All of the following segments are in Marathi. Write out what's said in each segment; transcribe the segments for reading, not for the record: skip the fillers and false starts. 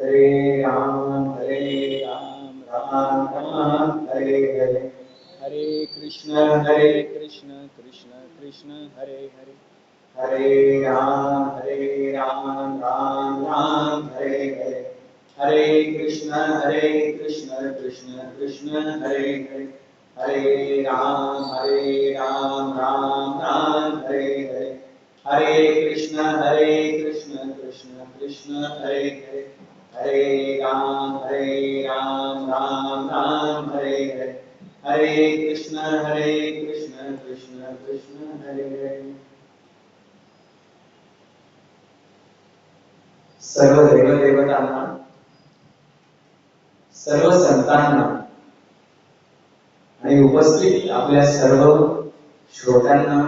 हरे राम राम राम हरे हरे, हरे कृष्ण कृष्ण कृष्ण हरे हरे, हरे राम राम राम हरे हरे, हरे कृष्ण कृष्ण कृष्ण हरे हरे, हरे राम राम राम हरे हरे, हरे कृष्ण कृष्ण कृष्ण हरे हरे, हरे राम राम राम हरे हरे, हरे कृष्ण कृष्ण कृष्ण हरे हरे। सर्व देवदेवतांना, सर्व संतांना आणि उपस्थित आपल्या सर्व श्रोत्यांना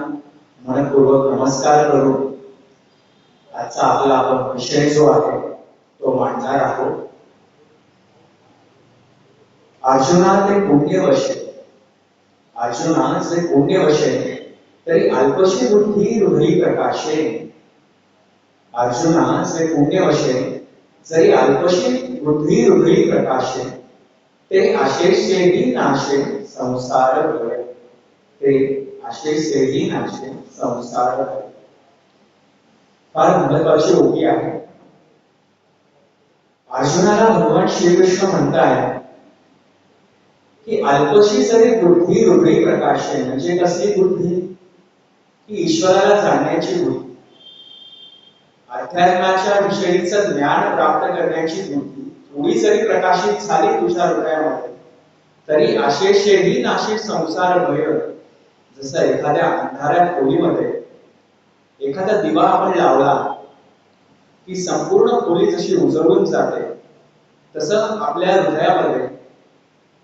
मनपूर्वक नमस्कार करू आजचा आपला आपण विषय जो आहे तो मांडणार आहोत. अर्जुनाचे पुण्यवशे, अर्जुनाचे पुण्यवशे तरी अल्पशी बुद्धी हृदयी प्रकाशे, अर्जुनाचे पुण्यवशे जरी अल्पशी बुद्धी हृदयी प्रकाशे, ते आशेषेही नाशे संसार भय, ते आशेषेही नाशे संसार भय. फार महत्वाची ओळी आहे. अर्जुनाला भगवान श्रीकृष्ण म्हणताय की अल्पशी जरी बुद्धी हृदयी प्रकाशे, म्हणजे कसली बुद्धी? की ईश्वराला जाणण्याची बुद्धी, अध्यात्माच्या विषयीचं ज्ञान प्राप्त करण्याची बुद्धी थोडी जरी प्रकाशित झाली तुझ्या हृदयामध्ये, तरी आशेषेही नाशे संसार भय. जसं एखाद्या अंधाऱ्या खोलीमध्ये एखादा दिवा आपण लावला की संपूर्ण खोली जशी उजळून जाते, तसं आपल्या हृदयामध्ये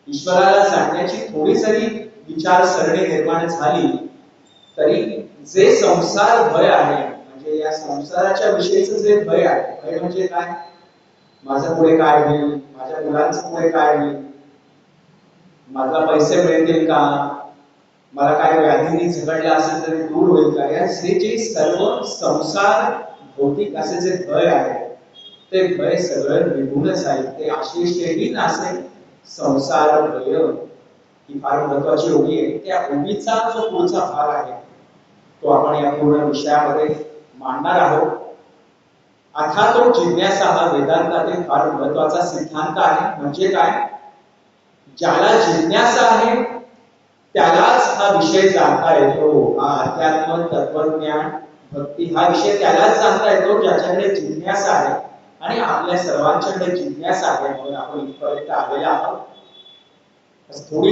ईश्वराला जाणण्याची थोडी जरी विचारसरणी निर्माण झाली तरी जे संसार भय आहे, म्हणजे या संसाराच्या विषयीचं जे भय आहे, भय म्हणजे काय? माझं पुढे काय होईल, माझ्या मुलांचं पुढे काय होईल, मला पैसे मिळतील का, मला काय व्याधीने झगडला असेल तरी दूर होईल का, या जे सर्व संसार भौतिक असे जे भय आहे ते भय सगळं निघून जाईल. ते आशेषेही नासे संसार भय. ही फार महत्वाची ओळी आहे. त्या ओळीचा जो पुढचा भाग आहे तो आपण या पूर्ण विषयामध्ये मांडणार आहोत. अथा तो जिज्ञासा हा वेदांतातील फार महत्वाचा सिद्धांत आहे. म्हणजे काय? ज्याला जिज्ञासा आहे त्यालाच हा विषय जाणता येतो. हा अध्यात्म, तत्वज्ञान, भक्ती हा विषय त्यालाच जाणता येतो ज्याच्याकडे जिज्ञासा आहे. आणि आपल्या सर्वांच्याकडे जिज्ञासा आहे म्हणून आपण इथपर्यंत आलेले आहोत. थोडी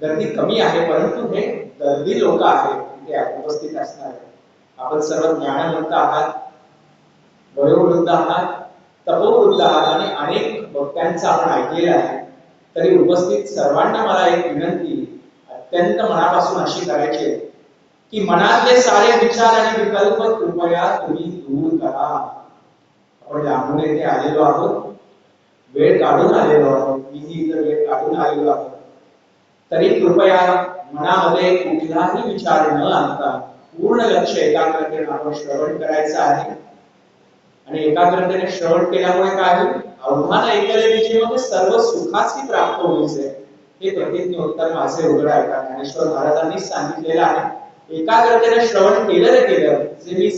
गर्दी कमी आहे, परंतु हे गर्दी लोक आहेत तिथे उपस्थित असणार. आपण सर्व ज्ञानवंत आहात, वयोवृद्ध आहात, तपोवृद्ध आहात आणि अनेक वक्त्यांचं आपण ऐकलेलं आहे. तरी उपस्थित सर्वांना मला एक विनंती अत्यंत मनापासून अशी करायची आहे की मनातले सारे विचार आणि विकल्प कृपया तुम्ही दूर करा. आपण लांबून येथे आलेलो आहोत, वेळ काढून आलेलो आहोत, मीही इतर वेळ काढून आलेलो आहोत. तरी कृपया मनामध्ये कुठलाही विचार न आणता पूर्ण लक्ष एकाग्रतेने आपण श्रवण करायचं आहे. आणि एकाग्रतेने श्रवण केल्यामुळे काय होईल? अवधान ऐकले तिचे मग सर्व सुखाची प्राप्त होईल. हे प्रतिज्ञोत्तर माझे उघड ऐका. ज्ञानेश्वर महाराजांनी सांगितलेलं आहे. एकाग्रतेने श्रवण केलं जे मी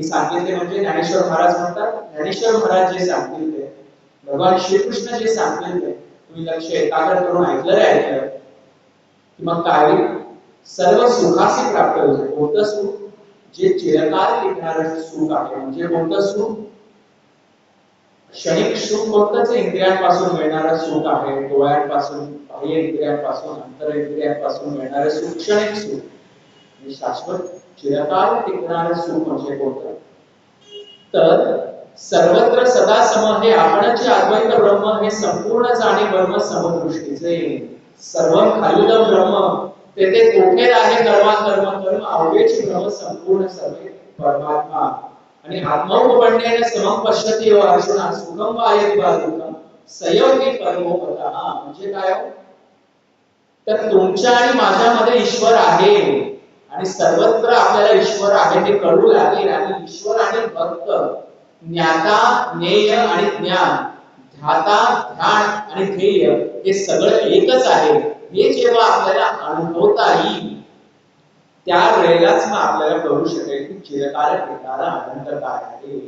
सांगितले म्हणजे ज्ञानेश्वर महाराज म्हणतात, ज्ञानेश्वर महाराज जे सांगतील ते, भगवान श्रीकृष्ण जे सांगतील ते तुम्ही लक्ष एकाग्र करून ऐकलं की मग काय होईल? सर्व सुखाची प्राप्त होईल. कोणतं सुख? जे चिरकाल टिकणारं सुख आहे. म्हणजे कोणतं सुख? क्षणिक सुख कोणतंच इंद्रियांपासून मिळणारं सुख आहे. डोळ्यांपासून, बाह्य इंद्रियांपासून, अंतर इंद्रियांपासून मिळणारं सुख क्षणिक सुख. शाश्वत चिरकाल टिकणारं सुख म्हणजे कोणतं? तर सर्वत्र सदा सम हे आपणचे अद्वैत ब्रह्म, हे संपूर्ण जाणे ब्रह्म समदृष्टीचे. सर्व खालील ब्रह्म तेथे कोठे आहे कर्मा कर्म अवघेची ब्रह्म संपूर्ण सर्वे परमात्मा. आणि आत्मोपपन्नेन समं पश्यति व अर्जुना सुखम वा यत् वा दुःखम संयोगी परमोपतः. म्हणजे काय? तर तुमच्या आणि माझ्यामध्ये ईश्वर आहे आणि सर्वत्र आपल्याला ईश्वर आहे हे कळू लागेल. आणि ईश्वर आणि भक्त ज्ञाता ज्ञेय आणि ज्ञान, ध्याता ध्यान आणि ध्येय हे सगळं एकच आहे हे जेव्हा आपल्याला अनुभवता येईल त्या वेळेलाच मग आपल्याला कळू शकेल की चिरकाल टिकणारा आनंद काय आहे.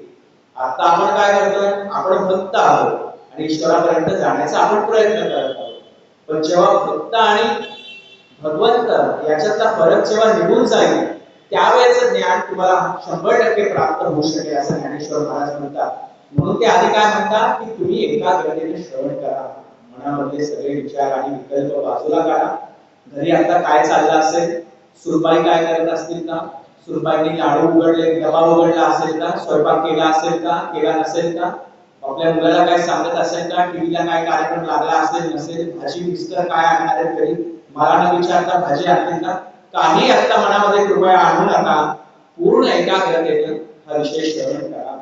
आता आपण काय करतोय, आपण भक्त आहोत आणि ईश्वरापर्यंत जाण्याचा आपण प्रयत्न करत आहोत. पण जेव्हा भक्त आणि भगवंत याच्यातला फरक जेव्हा निघून जाईल त्यावेळेचं ज्ञान तुम्हाला 100% प्राप्त होऊ शकेल असं ज्ञानेश्वर महाराज म्हणतात. म्हणून ते आधी काय म्हणतात की तुम्ही एकाग्रतेने श्रवण करा, मनामधले सगळे विचार आणि विकल्प बाजूला काढा. घरी आता काय चाललं असेल, सुरबाई काय करत असतील का, सुरबाईंनी लाडू उघडले, डबा उघडला असेल का, स्वयंपाक केला असेल का, केला नसेल का, आपल्या मुलाला काय सांगत असेल का, टीव्हीला काय कार्यक्रम लागला असेल नसेल, भाजी मिस्टर काय आणणार आहेत घरी, मला न विचारता भाजी आणतील का, काही आता मनामध्ये कृपया आणू नका. पूर्ण एकाग्रतेने हा विषय श्रवण करा.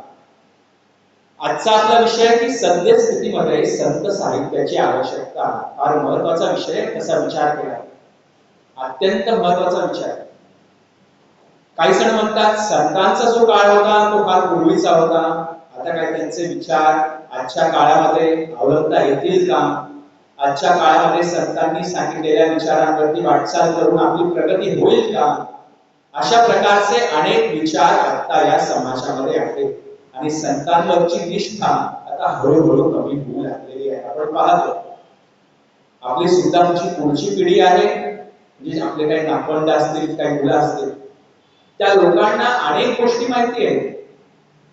आजचा आपला विषय आहे की सद्यस्थितीमध्ये संत साहित्याची आवश्यकता. फार महत्वाचा विषय, कसा विचार केला, अत्यंत महत्वाचा विचार. काही जण म्हणतात संतांचा जो काळ होता तो फार पूर्वीचा होता, आता काय त्यांचे विचार आजच्या काळामध्ये अवलंबता येतील का, आजच्या काळामध्ये संतांनी सांगितलेल्या विचारांवरती वाटचाल करून आपली प्रगती होईल का, अशा प्रकारचे अनेक विचार आता या समाजामध्ये आहेत आणि संतांवरची निष्ठा आता हळूहळू कमी होऊ लागलेली आहे. आपण पाहतो आपली सुद्धा पुढची पिढी आहे, म्हणजे आपले काही नातवंड असतील, काही मुलं असतील, त्या लोकांना अनेक गोष्टी माहिती आहेत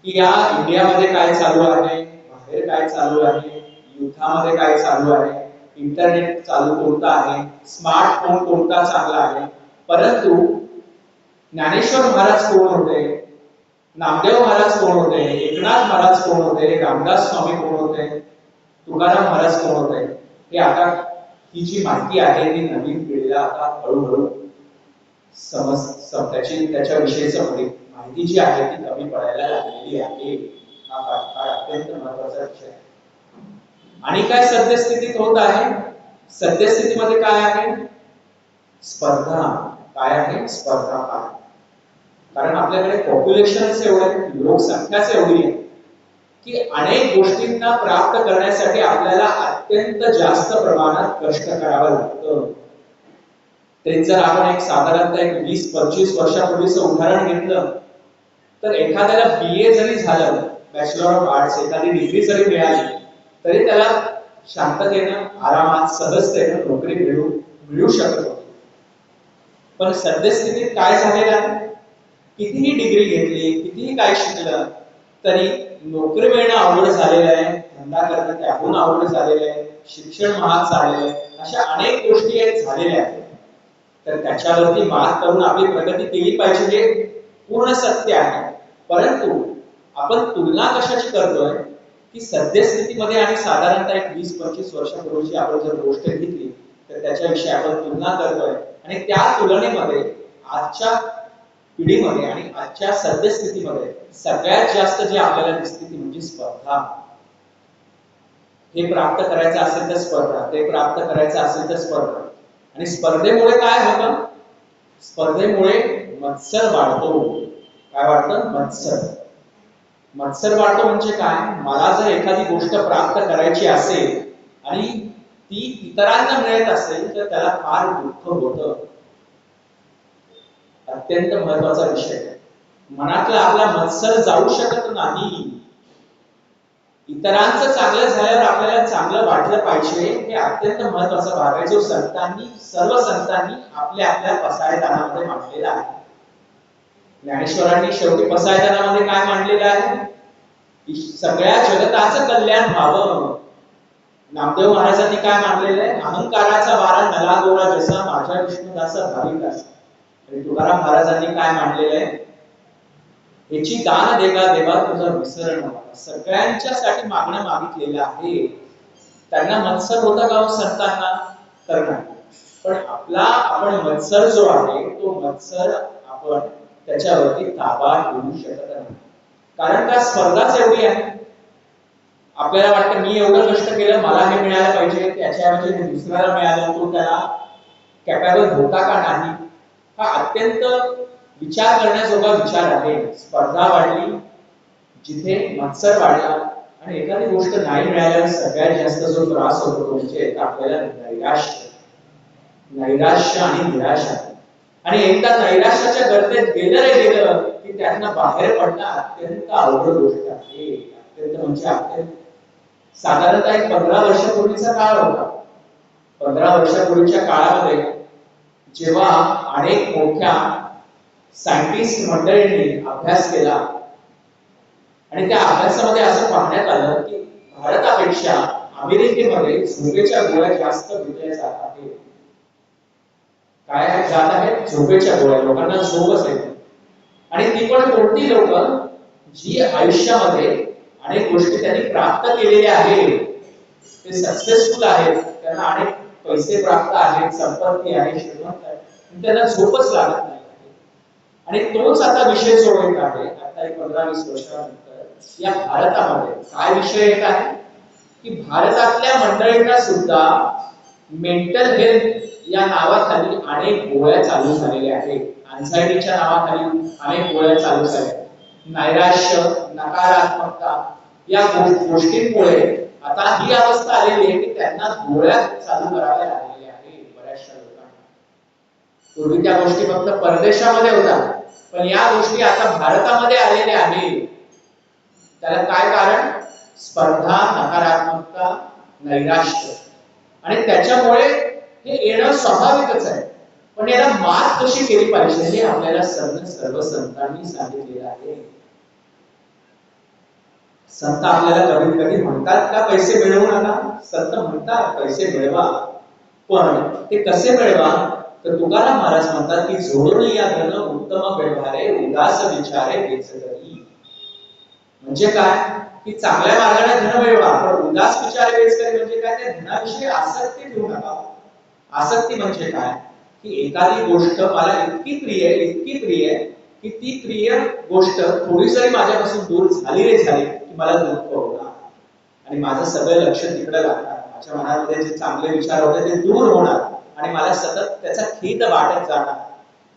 की या इंडियामध्ये काय चालू आहे, बाहेर काय चालू आहे, युद्धामध्ये काय चालू आहे, इंटरनेट चालू कोणता आहे, स्मार्टफोन कोणता चांगला आहे. परंतु ज्ञानेश्वर महाराज कोण होते, नामदेव महाराज कोण होते, एकनाथ महाराज कोण होते, रामदास स्वामी कोण होते, तुकाराम महाराज कोण होते, हे आता ही जी माहिती आहे ती नवीन पिढीला आता हळूहळू त्याच्या विषयीचं माहिती जी आहे ती कमी पडायला लागलेली आहे. हा फार अत्यंत महत्वाचा विषय आहे. आणि काय सद्यस्थितीत होत आहे, सद्यस्थितीमध्ये काय आहे, स्पर्धा. काय आहे, स्पर्धा. कारण आपल्याकडे पॉप्युलेशनच एवढं आहे, लोकसंख्याच एवढी आहे की अनेक गोष्टींना प्राप्त करण्यासाठी आपल्याला अत्यंत जास्त प्रमाणात कष्ट करावं लागतं. ते जर आपण एक साधारणतः एक 20-25 वर्षापूर्वीचं उदाहरण घेतलं तर एखाद्याला BA जरी झालं, बॅचलर ऑफ आर्ट्स, एखादी डिग्री जरी मिळाली तरी त्याला शांततेनं, आरामात, सहजतेनं नोकरी मिळू शकत होती. पण सद्यस्थितीत काय झालेलं आहे, कितीही डिग्री घेतली, कितीही काय शिकलं तरी नोकरी मिळणं अवघड झालेलं आहे, धंदा करणं त्याहून अवघड झालेलं आहे, शिक्षण महाग झालेलं आहे, अशा अनेक गोष्टी झालेल्या आहेत. तर त्याच्यावरती मात करून आपली प्रगती केली पाहिजे हे पूर्ण सत्य आहे. परंतु आपण तुलना कशाची करतोय की सद्यस्थितीमध्ये आणि साधारणतः एक 20-25 वर्षापूर्वीची आपण जर गोष्ट घेतली तर त्याच्याविषयी आपण तुलना करतोय आणि त्या तुलनेमध्ये आजच्या पिढीमध्ये आणि आजच्या सद्यस्थितीमध्ये सगळ्यात जास्त जे आपल्याला दिसते ती म्हणजे स्पर्धा. हे प्राप्त करायचं असेल तर स्पर्धा, ते प्राप्त करायचं असेल तर स्पर्धा. आणि स्पर्धेमुळे काय होतं, स्पर्धेमुळे मत्सर वाढतो. काय वाढतं, मत्सर वाढतो. म्हणजे काय, मला जर एखादी गोष्ट प्राप्त करायची असेल आणि ती इतरांना मिळत असेल तर त्याला फार दुःख होतं. अत्यंत महत्वाचा विषय. मनातला आपला मत्सर जाऊ शकत नाही. इतरांचं चांगलं झाल्यावर आपल्याला चांगलं वाटलं पाहिजे, हे अत्यंत महत्वाचा भाग आहे जो सर्व संतांनी आपल्या आपल्या पसायदानामध्ये मांडलेला आहे. ज्ञानेश्वरांनी शेवटी पसायदानामध्ये काय मांडलेलं आहे की सगळ्या जगताचं कल्याण व्हावं. नामदेव महाराजांनी काय मांडलेलं आहे, अहंकाराचा वारा नला दोरा जसा माझ्या विष्णुदासा भाविक असा. आणि तुकाराम महाराजांनी काय मांडलेलं आहे, याची दान देगा देवा तुझा विसर नव्हा. सगळ्यांच्यासाठी मागणं मागितलेलं आहे. त्यांना मत्सर होता का संतांना, तर नाही. पण आपण मत्सर जो आहे तो मत्सर आपण त्याच्यावरती ताबा घेऊ शकत नाही. कारण का, स्पर्धाच एवढी आहे. आपल्याला वाटतं मी एवढं कष्ट केलं, मला हे मिळालं पाहिजे, त्याच्याऐवजी दुसऱ्याला मिळालं, तो त्याला कॅपेबल होता का नाही. हा अत्यंत विचार करण्याजोगा विचार आहे. स्पर्धा वाढली, जिथे मत्सर वाढला आणि एखादी गोष्ट नाही मिळाल्यावर सगळ्यात जास्त जो त्रास होतो तो म्हणजे आपल्याला नैराश्य आणि निराशा. आणि एकदा नैराश्याच्या गर्तेत गेलं की त्यांना बाहेर पडणं अत्यंत अवघड गोष्ट आहे. अत्यंत म्हणजे अत्यंत. साधारणतः एक 15 वर्षापूर्वीचा काळ होता. 15 वर्षापूर्वीच्या काळामध्ये जेव्हा अनेक मोठ्या सायंटिस्ट मंडळींनी अभ्यास केला आणि त्या अभ्यासामध्ये असं पाहण्यात आलं की भारतापेक्षा अमेरिकेमध्ये झोपेच्या गोळ्या जास्त विकल्या जात आहेत. काय जात आहेत? झोपेच्या गोळ्या. लोकांना झोपच येते. आणि ती पण कोणती लोक जी आयुष्यामध्ये अनेक गोष्टी त्यांनी प्राप्त केलेल्या आहेत, ते सक्सेसफुल आहेत, त्यांना अनेक पैसे प्राप्त आहेत, संपत्ती आहे, श्रीमंत आहे, त्यांना झोपच लागत नाही. आणि तोच आता विषय जो येत आहे आता 15-20 वर्षानंतर या भारतामध्ये काय विषय येत आहे की भारतातल्या मंडळींना सुद्धा मेंटल हेल्थ या नावाखाली अनेक गोळ्या चालू झालेल्या आहेत. अँझायटीच्या नावाखाली अनेक गोळ्या चालू झाल्या. नैराश्य, नकारात्मकता या गोष्टींमुळे आता ही अवस्था आलेली आहे की त्यांना गोळ्या चालू कराव्या लागलेल्या आहेत बऱ्याचशा लोकांना. पूर्वी त्या गोष्टी फक्त परदेशामध्ये होत्या, पण या गोष्टी आता भारतामध्ये आलेल्या आहेत. त्याला काय कारण? स्पर्धा, नकारात्मकता, नैराश्य. आणि त्याच्यामुळे हे येणं स्वाभाविकच आहे. पण याला मात कशी केली पाहिजे हे आपल्याला सर्व संतांनी सांगितलेलं आहे. संत आपल्याला कधी कधी म्हणतात का पैसे मिळवू नका? संत म्हणतात पैसे मिळवा, पण ते कसे मिळवा? तर तुकाराम महाराज म्हणतात की जोडून या धन उत्तम व्यवहारे उदास विचारे वेच करी. म्हणजे काय की चांगल्या मार्गाने धन मिळवा, पण उदास विचारे वेच करी म्हणजे काय? त्या धनाविषयी आसक्ती ठेवू नका. आसक्ती म्हणजे काय की एखादी गोष्ट मला इतकी प्रिय आहे की ती प्रिय गोष्ट थोडी जरी माझ्यापासून दूर झाली की मला दुःख होणार आणि माझं सगळं लक्ष तिकडे लागणार. माझ्या मनामध्ये जे चांगले विचार होते ते दूर होणार आणि मला सतत त्याचा खेद वाटत जाणार.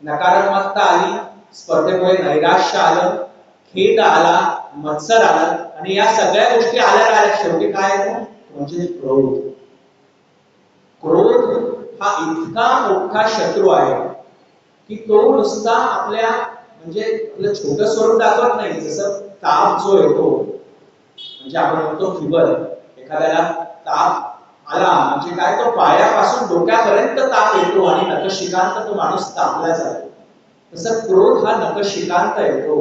नकारात्मकता आली, स्पर्धेमुळे नैराश्य आलं, खेद आला, मत्सर आला आणि या सगळ्या गोष्टी आल्या शेवटी काय येतं म्हणजे क्रोध. क्रोध हा इतका मोठा शत्रू आहे की तो नुसता आपल्या म्हणजे आपलं छोटं स्वरूप दाखवत नाही. जसं ताप जो येतो म्हणजे आपण म्हणतो फिवर, एखाद्याला ताप आला म्हणजे काय तो पायापासून डोक्यापर्यंत ताप येतो आणि नखशिखांत तो माणूस तापला जातो. तसं क्रोध हा नखशिखांत येतो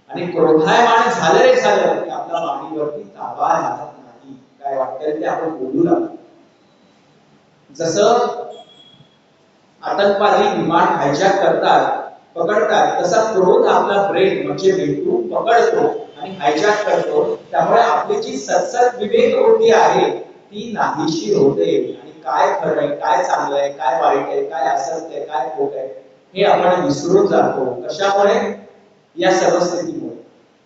आणि क्रोधायमान झालं की आपल्या मांडीवरती ताबा राहत नाही. काय वाटेल ते आपण बोलू लागतो. जसं आतंकवादी विमान हायजॅक करतात, पकडतात, तसा क्रोध आपला ब्रेन म्हणजे मेंदू पकडतो आणि हायजॅक करतो. त्यामुळे आपली जी सतसत विवेक बुद्धी आहे ती नाहीशी होते आणि काय खरं आहे, काय चांगलं आहे, काय वाईट आहे, काय असत्य आहे, काय खोट आहे हे आपण विसरून जातो. कशामुळे? या सर्व स्थितीमुळे.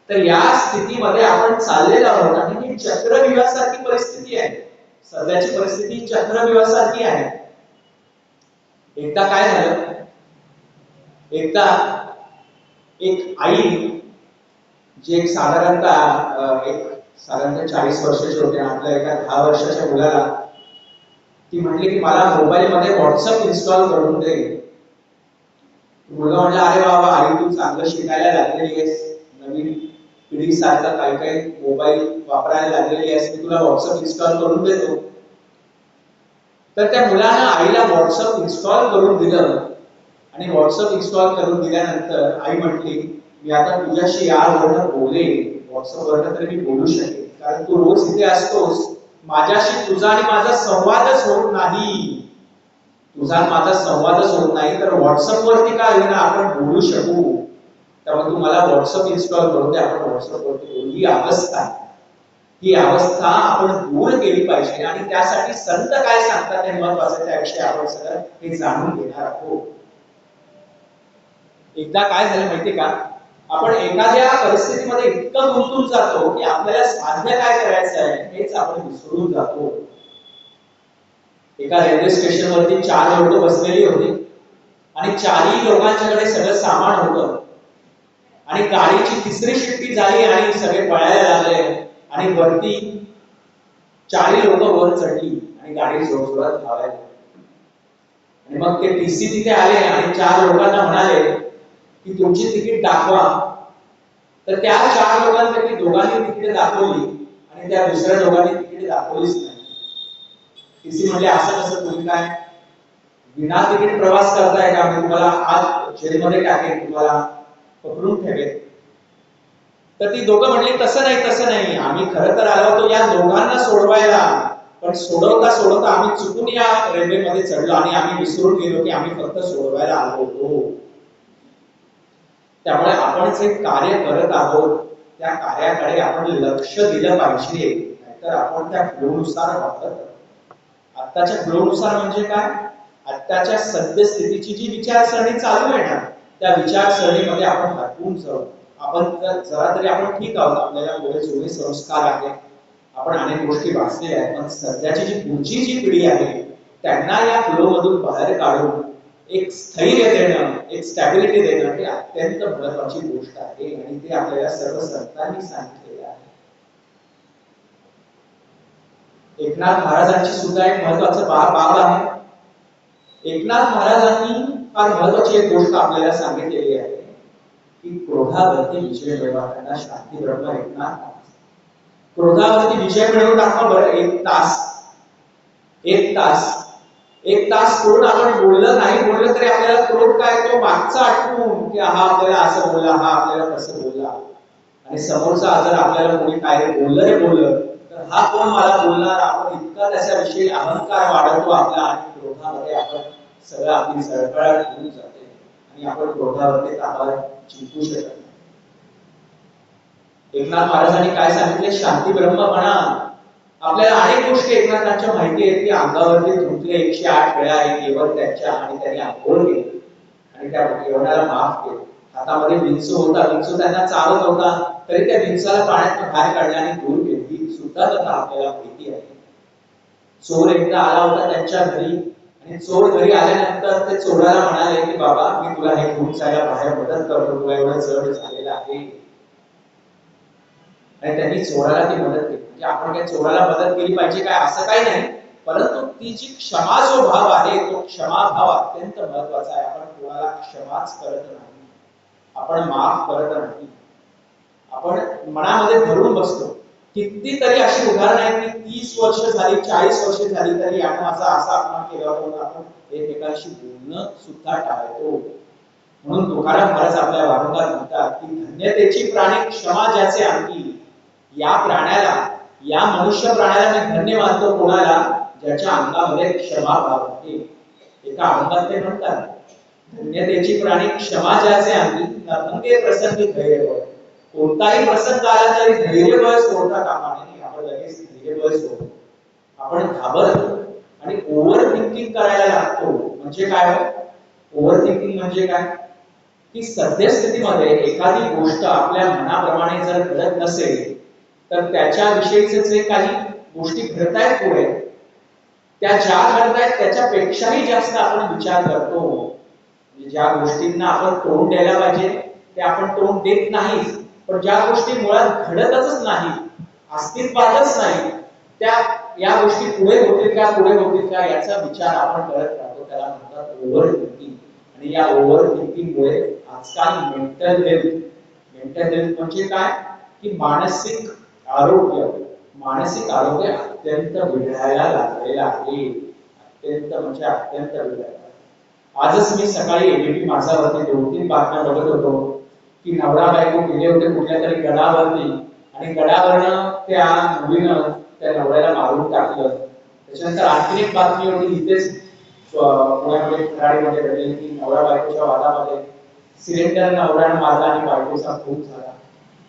तर या स्थितीमध्ये आपण चाललेलो आहोत आणि ही चक्रव्यूहासारखी परिस्थिती आहे. सध्याची परिस्थिती चक्रव्यूहासारखी आहे. एकदा काय झालं, एकदा एक आई जी एक साधारणतः 40 वर्षाची होते, आपल्या एका 10 वर्षाच्या मुलाला ती म्हटली की मला मोबाईल मध्ये व्हॉट्सअप इन्स्टॉल करून दे. मुलगा म्हणला अरे बाबा आई तू चांगलं शिकायला लागलेली आहेस, नवीन पिढीसारखा काही मोबाईल वापरायला लागलेली आहेस, मी तुला व्हॉट्सअप इन्स्टॉल करून देतो. तर त्या मुलानं आईला व्हॉट्सअप इन्स्टॉल करून दिलं आणि व्हॉट्सअप इन्स्टॉल करून दिल्यानंतर आई म्हटली मी आता तुझ्याशी यावरनं बोलेन, व्हॉट्सअपवरनं तरी मी बोलू शकेन, कारण तू रोज इथे असतोस, माझ्याशी तुझा आणि माझा संवादच होत नाही. तुझा माझा संवादच होत नाही तर व्हॉट्सअप वरती काय होईल आपण बोलू शकू. त्यामुळे तू मला व्हॉट्सअप इन्स्टॉल करून दे, आपण व्हॉट्सअप वरती बोलू. ही अवस्था आपण दूर केली पाहिजे आणि त्यासाठी संत काय सांगतात हे महत्वाचं, त्याविषयी आपण सगळं हे जाणून घेणार आहोत. एकदा काय झालं माहितीये का, आपण एखाद्या परिस्थितीमध्ये इतकं गुंतून जातो की आपल्याला साध्य काय करायचं आहे हेच आपण विसरून जातो. एका रेल्वे स्टेशन वरती 4 लोक बसलेली होती आणि 4ही लोकांच्याकडे सगळं सामान होतं आणि गाडीची तिसरी शिट्टी झाली आणि सगळे पळायला लागले आणि वरती 40 लोक वर चढली आणि गाडी जोरजोरात धावायला. आणि मग ते टीसी तिथे आले आणि 4 लोकांना म्हणाले की तुमची तिकीट दाखवा. तर त्या 4 लोकांपैकी दोघांनी तिकीट दाखवली आणि त्या दुसऱ्या दोघांनी तिकीट दाखवलीच नाही. टीसी म्हणले असं कसं, तुम्ही काय विना तिकीट प्रवास करताय का? मी तुम्हाला आज जेलमध्ये टाकेन, तुम्हाला पकडून ठेवेन. तर ती दोघं म्हणली तसं नाही, आम्ही खरं तर आलो होतो या दोघांना सोडवायला, पण सोडवता आम्ही चुकून या रेल्वेमध्ये चढलो आणि आम्ही विसरून गेलो की आम्ही फक्त सोडवायला आलो होतो. त्यामुळे आपण जे कार्य करत आहोत त्या कार्याकडे आपण लक्ष दिलं पाहिजे, नाहीतर आपण त्या फ्लोनुसार वागत. आत्ताच्या फ्लोनुसार म्हणजे काय? आत्ताच्या सद्यस्थितीची जी विचारसरणी चालू आहे ना, त्या विचारसरणीमध्ये आपण हरवून जाऊ. आपण जरा तरी आपण ठीक आहोत, आपल्याला पुढे जुने संस्कार आहेत, आपण अनेक गोष्टी वाचलेल्या आहेत, पण सध्याची जी पुढची जी पिढी आहे त्यांना या फ्लो मधून बाहेर काढून एक स्थैर्य देणं, एक स्टॅबिलिटी देणं ही अत्यंत महत्त्वाची गोष्ट आहे आणि ते आपल्याला सर्व संतांनी सांगितलेलं आहे. एकनाथ महाराजांची सुद्धा एक महत्त्वाचं बाब आहे. एकनाथ महाराजांनी फार महत्त्वाची एक गोष्ट आपल्याला सांगितलेली आहे की क्रोधावरती विजय मिळवा. त्यांना शांती ब्रह्म एकनाथ, क्रोधावरती विजय मिळवून दाखवा बरं. एक तास कोण आपण नाही बोललं तरी आपल्याला क्रोध काय, तो मागचा आठवून की हा आपल्याला असं बोलला, हा आपल्याला तसं बोलला, आणि समोरचा जर आपल्याला कोणी काय बोललं तर हा कोण मला बोलणार, आपण इतका त्याच्याविषयी अहंकार वाढवतो आपला आणि क्रोधामध्ये आपण सगळं आपली सळसळाट होऊन जाते आणि आपण क्रोधावरती ताबा जिंकू शकत नाही. एकनाथ महाराजांनी काय सांगितले? शांती ब्रह्म म्हणा. आपल्याला अनेक गोष्टी एकनाथांच्या माहिती आहेत की अंगावरती धुतले 108 वेळा एक केवळ त्यांच्या, आणि त्यांनी आंघोळ केली आणि त्या केवळाला माफ केलं. हातामध्ये विंचू होता, विंचू त्यांना चावत होता तरी त्या विंचाला पाण्यात बाहेर काढले आणि दूर केली. ही सुद्धा कथा आपल्याला माहिती आहे. चोर एकदा आला होता त्यांच्या घरी आणि चोर घरी आल्यानंतर ते चोराला म्हणाले की बाबा मी तुला हे घेऊन जायला बाहेर मदत करतो, तुला एवढं जड झालेलं आहे. आणि त्यांनी चोराला ती मदत केली. म्हणजे आपण काय चोराला मदत केली पाहिजे काय असं काही नाही, परंतु ती जी क्षमा जो भाव आहे तो क्षमा भाव अत्यंत महत्वाचा आहे. आपण कोणाला क्षमाच करत नाही, आपण माफ करत नाही, आपण मनामध्ये धरून बसतो. कितीतरी अशी उदाहरणं आहेत की 30 वर्ष झाली, 40 वर्ष झाली तरी आपण असा अपमान केला होता, आपण एकमेकांशी बोलणं सुद्धा टाळतो. म्हणून तुकाराम महाराज आपल्या वारंवार म्हणतात की धन्यतेची प्राणी क्षमा ज्याचे अंगी. या प्राण्याला, या मनुष्य प्राण्याला मी धन्य मानतो कोणाला? ज्याच्या अंगामध्ये क्षमा भाव आहे. एका अभंगात ते म्हणतात धन्यतेची प्राणी क्षमा ज्याचे अंगी, नभंगे प्रसंगी धैर्यबळ. कोणताही प्रसंग आला तरी धैर्यबळ सोडता कामा नये. आपण लगेच धैर्यबळ सोडतो, आपण घाबरतो आणि ओव्हर थिंकिंग करायला लागतो. म्हणजे काय? ओव्हर थिंकिंग म्हणजे काय की सद्यस्थितीमध्ये एखादी गोष्ट आपल्या मनाप्रमाणे जर घडत नसेल तर त्याच्याविषयीचे जे काही गोष्टी घडतायत पुढे, त्या ज्या घडतायत त्याच्यापेक्षाही जास्त आपण विचार करतो. ज्या गोष्टींना आपण तोंड द्यायला पाहिजे ते आपण तोंड देत नाही, पण ज्या गोष्टी मुळात घडतच नाही, अस्तित्वातच नाही, त्या या गोष्टी पुढे होतील का याचा विचार आपण करत राहतो. त्याला म्हणतात ओव्हर थिंकिंग. आणि या ओव्हर थिंकिंग मुळे आजकाल मेंटल हेल्थ म्हणजे काय की मानसिक आरोग्य अत्यंत बिघडायला लागलेलं आहे. अत्यंत बिघडायला. आजच मी सकाळी एबीपी माझावरती 2-3 बातम्या बघत होतो की नवरा बायको गेले होते कुठल्या तरी गडावरती आणि गडावरनं त्या मुलीनं त्या नवऱ्याला मारून टाकलं. त्याच्यानंतर आणखी एक बातमी होती इथेच पुण्यामध्ये खराडीमध्ये घडली की नवरा बायकोच्या वादामध्ये सिलेंडर नवऱ्यानं मारला आणि बायकोचा खून झाला.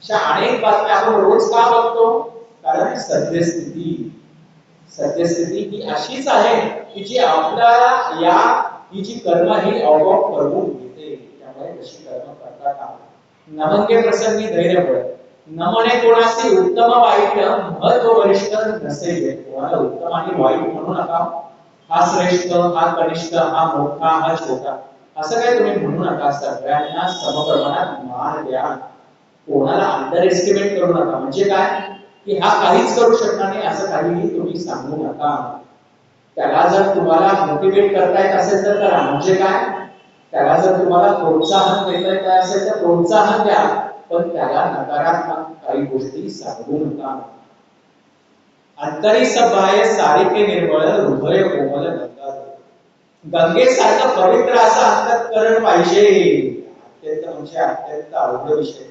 अशा अनेक बातम्या आपण रोज का बघतो? कारण सद्यस्थिती ही अशीच आहे की जी आपल्याला ही जी कर्म ही आपोआप करून घेते. त्यामुळे तशी कर्म करता कामा नये. नभंगे प्रसंगी धैर्यबळ. न म्हणे कोणाशी उत्तम वाईट महत्व वरिष्ठ नसेल. कोणाला उत्तम आणि वाईट म्हणू नका. हा श्रेष्ठ, हा कनिष्ठ, हा मोठा, हा छोटा असं काय तुम्ही म्हणू नका. सगळ्यांना समप्रमाणात मान द्या, कोणाला अंडर एस्टिमेट करू नका. म्हणजे काय की हा काहीच करू शकणार नाही असं काहीही तुम्ही सांगू नका. त्याला जर तुम्हाला मोटिवेट करता येत असेल तर करा. म्हणजे काय, त्याला जर तुम्हाला प्रोत्साहन देता येत असेल तर प्रोत्साहन द्या, पण त्याला नकारात्मक काही गोष्टी सांगू नका. अंतरी सब बाह्य सारिके निर्मळ, हृदय कोमल गंगा. गंगेसारखं पवित्र असं अंतःकरण पाहिजे. अत्यंत म्हणजे अत्यंत अवघड विषय.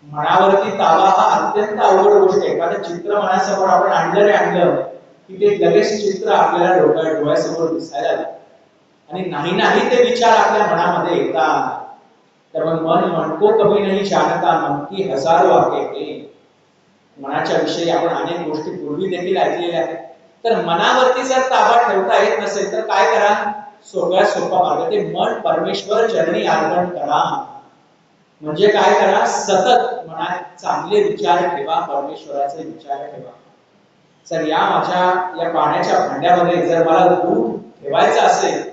मनावरती ताबा हा अत्यंत अवघड गोष्ट आहे. एखादं चित्र मनासमोर आपण आणलं की ते लगेच चित्र आपल्याला डोळ्यासमोर दिसायला लागतं. आणि नाही ते विचार आपल्या मनामध्ये येतात. तर मग मन म्हणको कभी नाही जानता, मन की हजारो आके ते. मनाच्या विषयी आपण अनेक गोष्टी पूर्वी देखील ऐकलेल्या आहेत. तर मनावरती जर ताबा ठेवता येत नसेल तर काय करा, सगळ्यात सोपा मार्ग ते मन परमेश्वर चरणी अर्पण करा. म्हणजे काय करा, सतत मनात चांगले विचार ठेवा, परमेश्वराचे विचार ठेवा. जर या पाण्याच्या भांड्यामध्ये जर मला दूध ठेवायचं असेल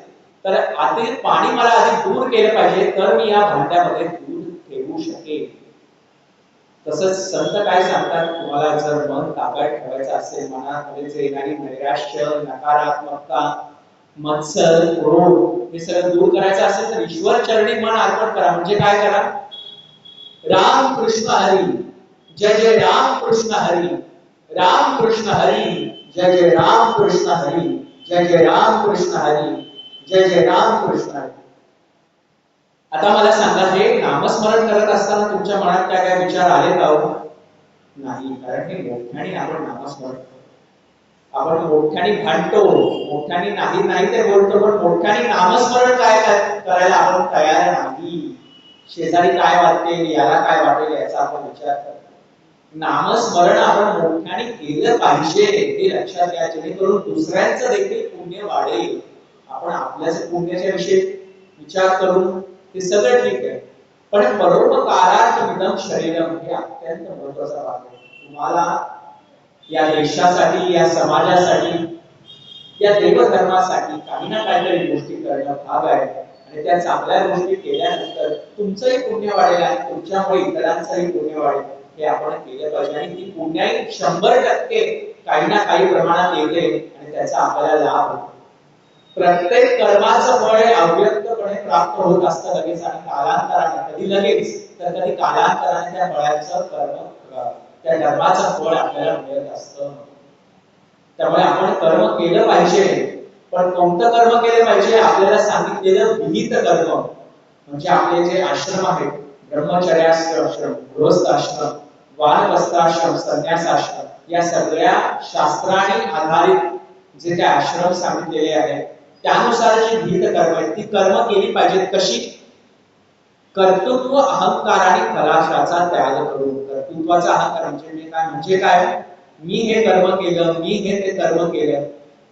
तर आतील पाणी मला आधी दूर केलं पाहिजे, तर मी या भांड्यामध्ये दूध ठेवू शकेन. तसंच संत काय सांगतात, तुम्हाला जर मन ताब्यात ठेवायचं असेल, मनामध्ये जे येणारी नैराश्य, नकारात्मकता, मत्सर, क्रोध हे सगळं दूर करायचं असेल तर ईश्वर चरणी मन अर्पण करा. म्हणजे काय करा, राम कृष्ण हरी, जय जय राम कृष्ण हरी, राम कृष्ण हरी, जय जय राम कृष्ण हरी, जय जय राम कृष्ण हरी, जय जय राम कृष्ण हरी. आता मला सांगा, हे नामस्मरण करत असताना तुमच्या मनात काय काय विचार आले का? नाही, कारण हे मोठ्याने आपण नामस्मरण करतो. आपण मोठ्याने भांडतो, मोठ्याने नाही ते बोलतो, पण मोठ्याने नामस्मरण काय करायला आपण तयार नाही. शेजारी काय वाटते, याला काय वाटेल याचा आपण विचार करतो. नामस्मरण आपण मोठ्याने केलं पाहिजे, हे लक्षात घ्या, जेणेकरून दुसऱ्यांचं देखील पुण्य वाढेल. आपण आपल्याच पुण्याच्या विषयी विचार करून ते सगळं ठीक आहे, पण परोपकारार्थमिदं शरीरम हे अत्यंत महत्त्वाचा भाग आहे. तुम्हाला या देशासाठी, या समाजासाठी, या देवधर्मासाठी काही ना काहीतरी गोष्टी करणं भाग आहे. आणि त्या चांगल्या गोष्टी केल्यानंतर तुमचंही पुण्य वाढेल आणि तुमच्यामुळे इतरांचंही पुण्य वाढेल. हे आपण केलं पाहिजे आणि ती पुण्याई 100% काही ना काही प्रमाणात येते आणि त्याचा आपल्याला लाभ होतो. प्रत्येक कर्माचं फळ हे अव्यक्तपणे प्राप्त होत असतं लगेच आणि कालांतराने, कधी लगेच तर कधी कालांतराने त्या फळाचं त्या कर्माचं फळ आपल्याला मिळत असतं. त्यामुळे आपण कर्म केलं पाहिजे, पण कोणतं कर्म केलं पाहिजे? आपल्याला सांगितलेलं विहित कर्म. म्हणजे आपले जे आश्रम आहेत, ब्रह्मचर्याश्रम, गृहस्थ आश्रम, वानप्रस्थाश्रम, संन्यासाश्रम, या सगळ्या शास्त्राने आधारित जे काही आश्रम सांगितलेले आहेत त्यानुसार जी विहित कर्म आहेत ती कर्म केली पाहिजेत. कशी? कर्तृत्व अहंकार आणि कलाशाचा त्याग करून. कर्तृत्वाचा अहंकार म्हणजे काय? मी हे कर्म केलं, मी ते कर्म केलं,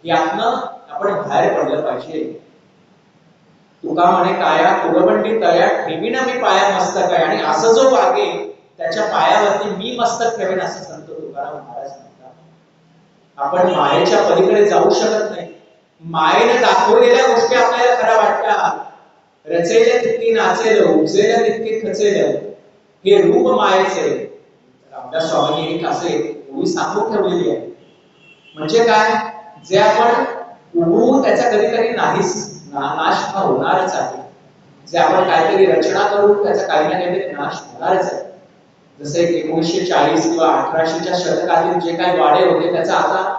यातनं आपण बाहेर पडलं पाहिजे. तुका म्हणे काया कुरबंडी तळ्यात ठेवीन मी पाया मस्तक आहे, आणि असं जो वागे त्याच्या पायावरती मी मस्तक ठेवेन, असं संत तुकाराम महाराज म्हणतात. आपण मायेच्या पलीकडे जाऊ शकत नाही. मायेने दाखवलेल्या गोष्टी आपल्याला खऱ्या वाटतात. रचेले तितकी नाचेल, उपजेल तितके खचेल, हे रूप मायेचे. रामदास स्वामींनी एक असे ओळी सांगून ठेवलेली आहे. म्हणजे काय? जे आपण उगवून त्याचा कधीतरी नाश होणारच आहे. जे आपण काहीतरी रचना करून त्याचा काही ना काहीतरी नाश होणारच आहे. जसे 1940 किंवा 1800च्या शतकातील जे काही वाडे होते त्याचा आता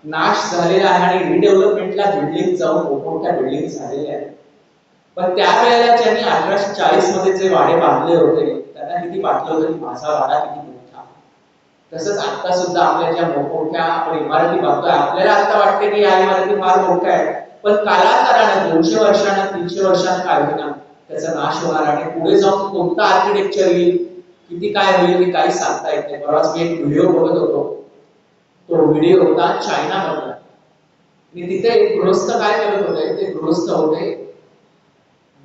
नाश झालेला आहे आणि रिडेव्हलपमेंटला बिल्डिंग जाऊन मोठमोठ्या बिल्डिंग झालेल्या आहेत. पण त्यावेळेला ज्यांनी 1840 मध्ये जे वाडे बांधले होते त्यांना किती वाटलं होतं की माझा वाडा किती मोठा. तसंच आता सुद्धा आपल्या ज्या मोठमोठ्या आपण इमारती बांधतोय, आपल्याला आता वाटते की या इमारती फार मोठ्या आहेत, पण कालांतराने 200 वर्षांना 300 वर्षांना काय होणार, त्याचा नाश होणार आणि पुढे जाऊन कोणता आर्किटेक्चर येईल, किती काय होईल हे काही सांगता येत नाही. परवाच मी एक व्हिडिओ बघत होतो. तो व्हिडिओ होता चायना मधला. आणि तिथे एक गृहस्थ काय करत होते, ते गृहस्थ होते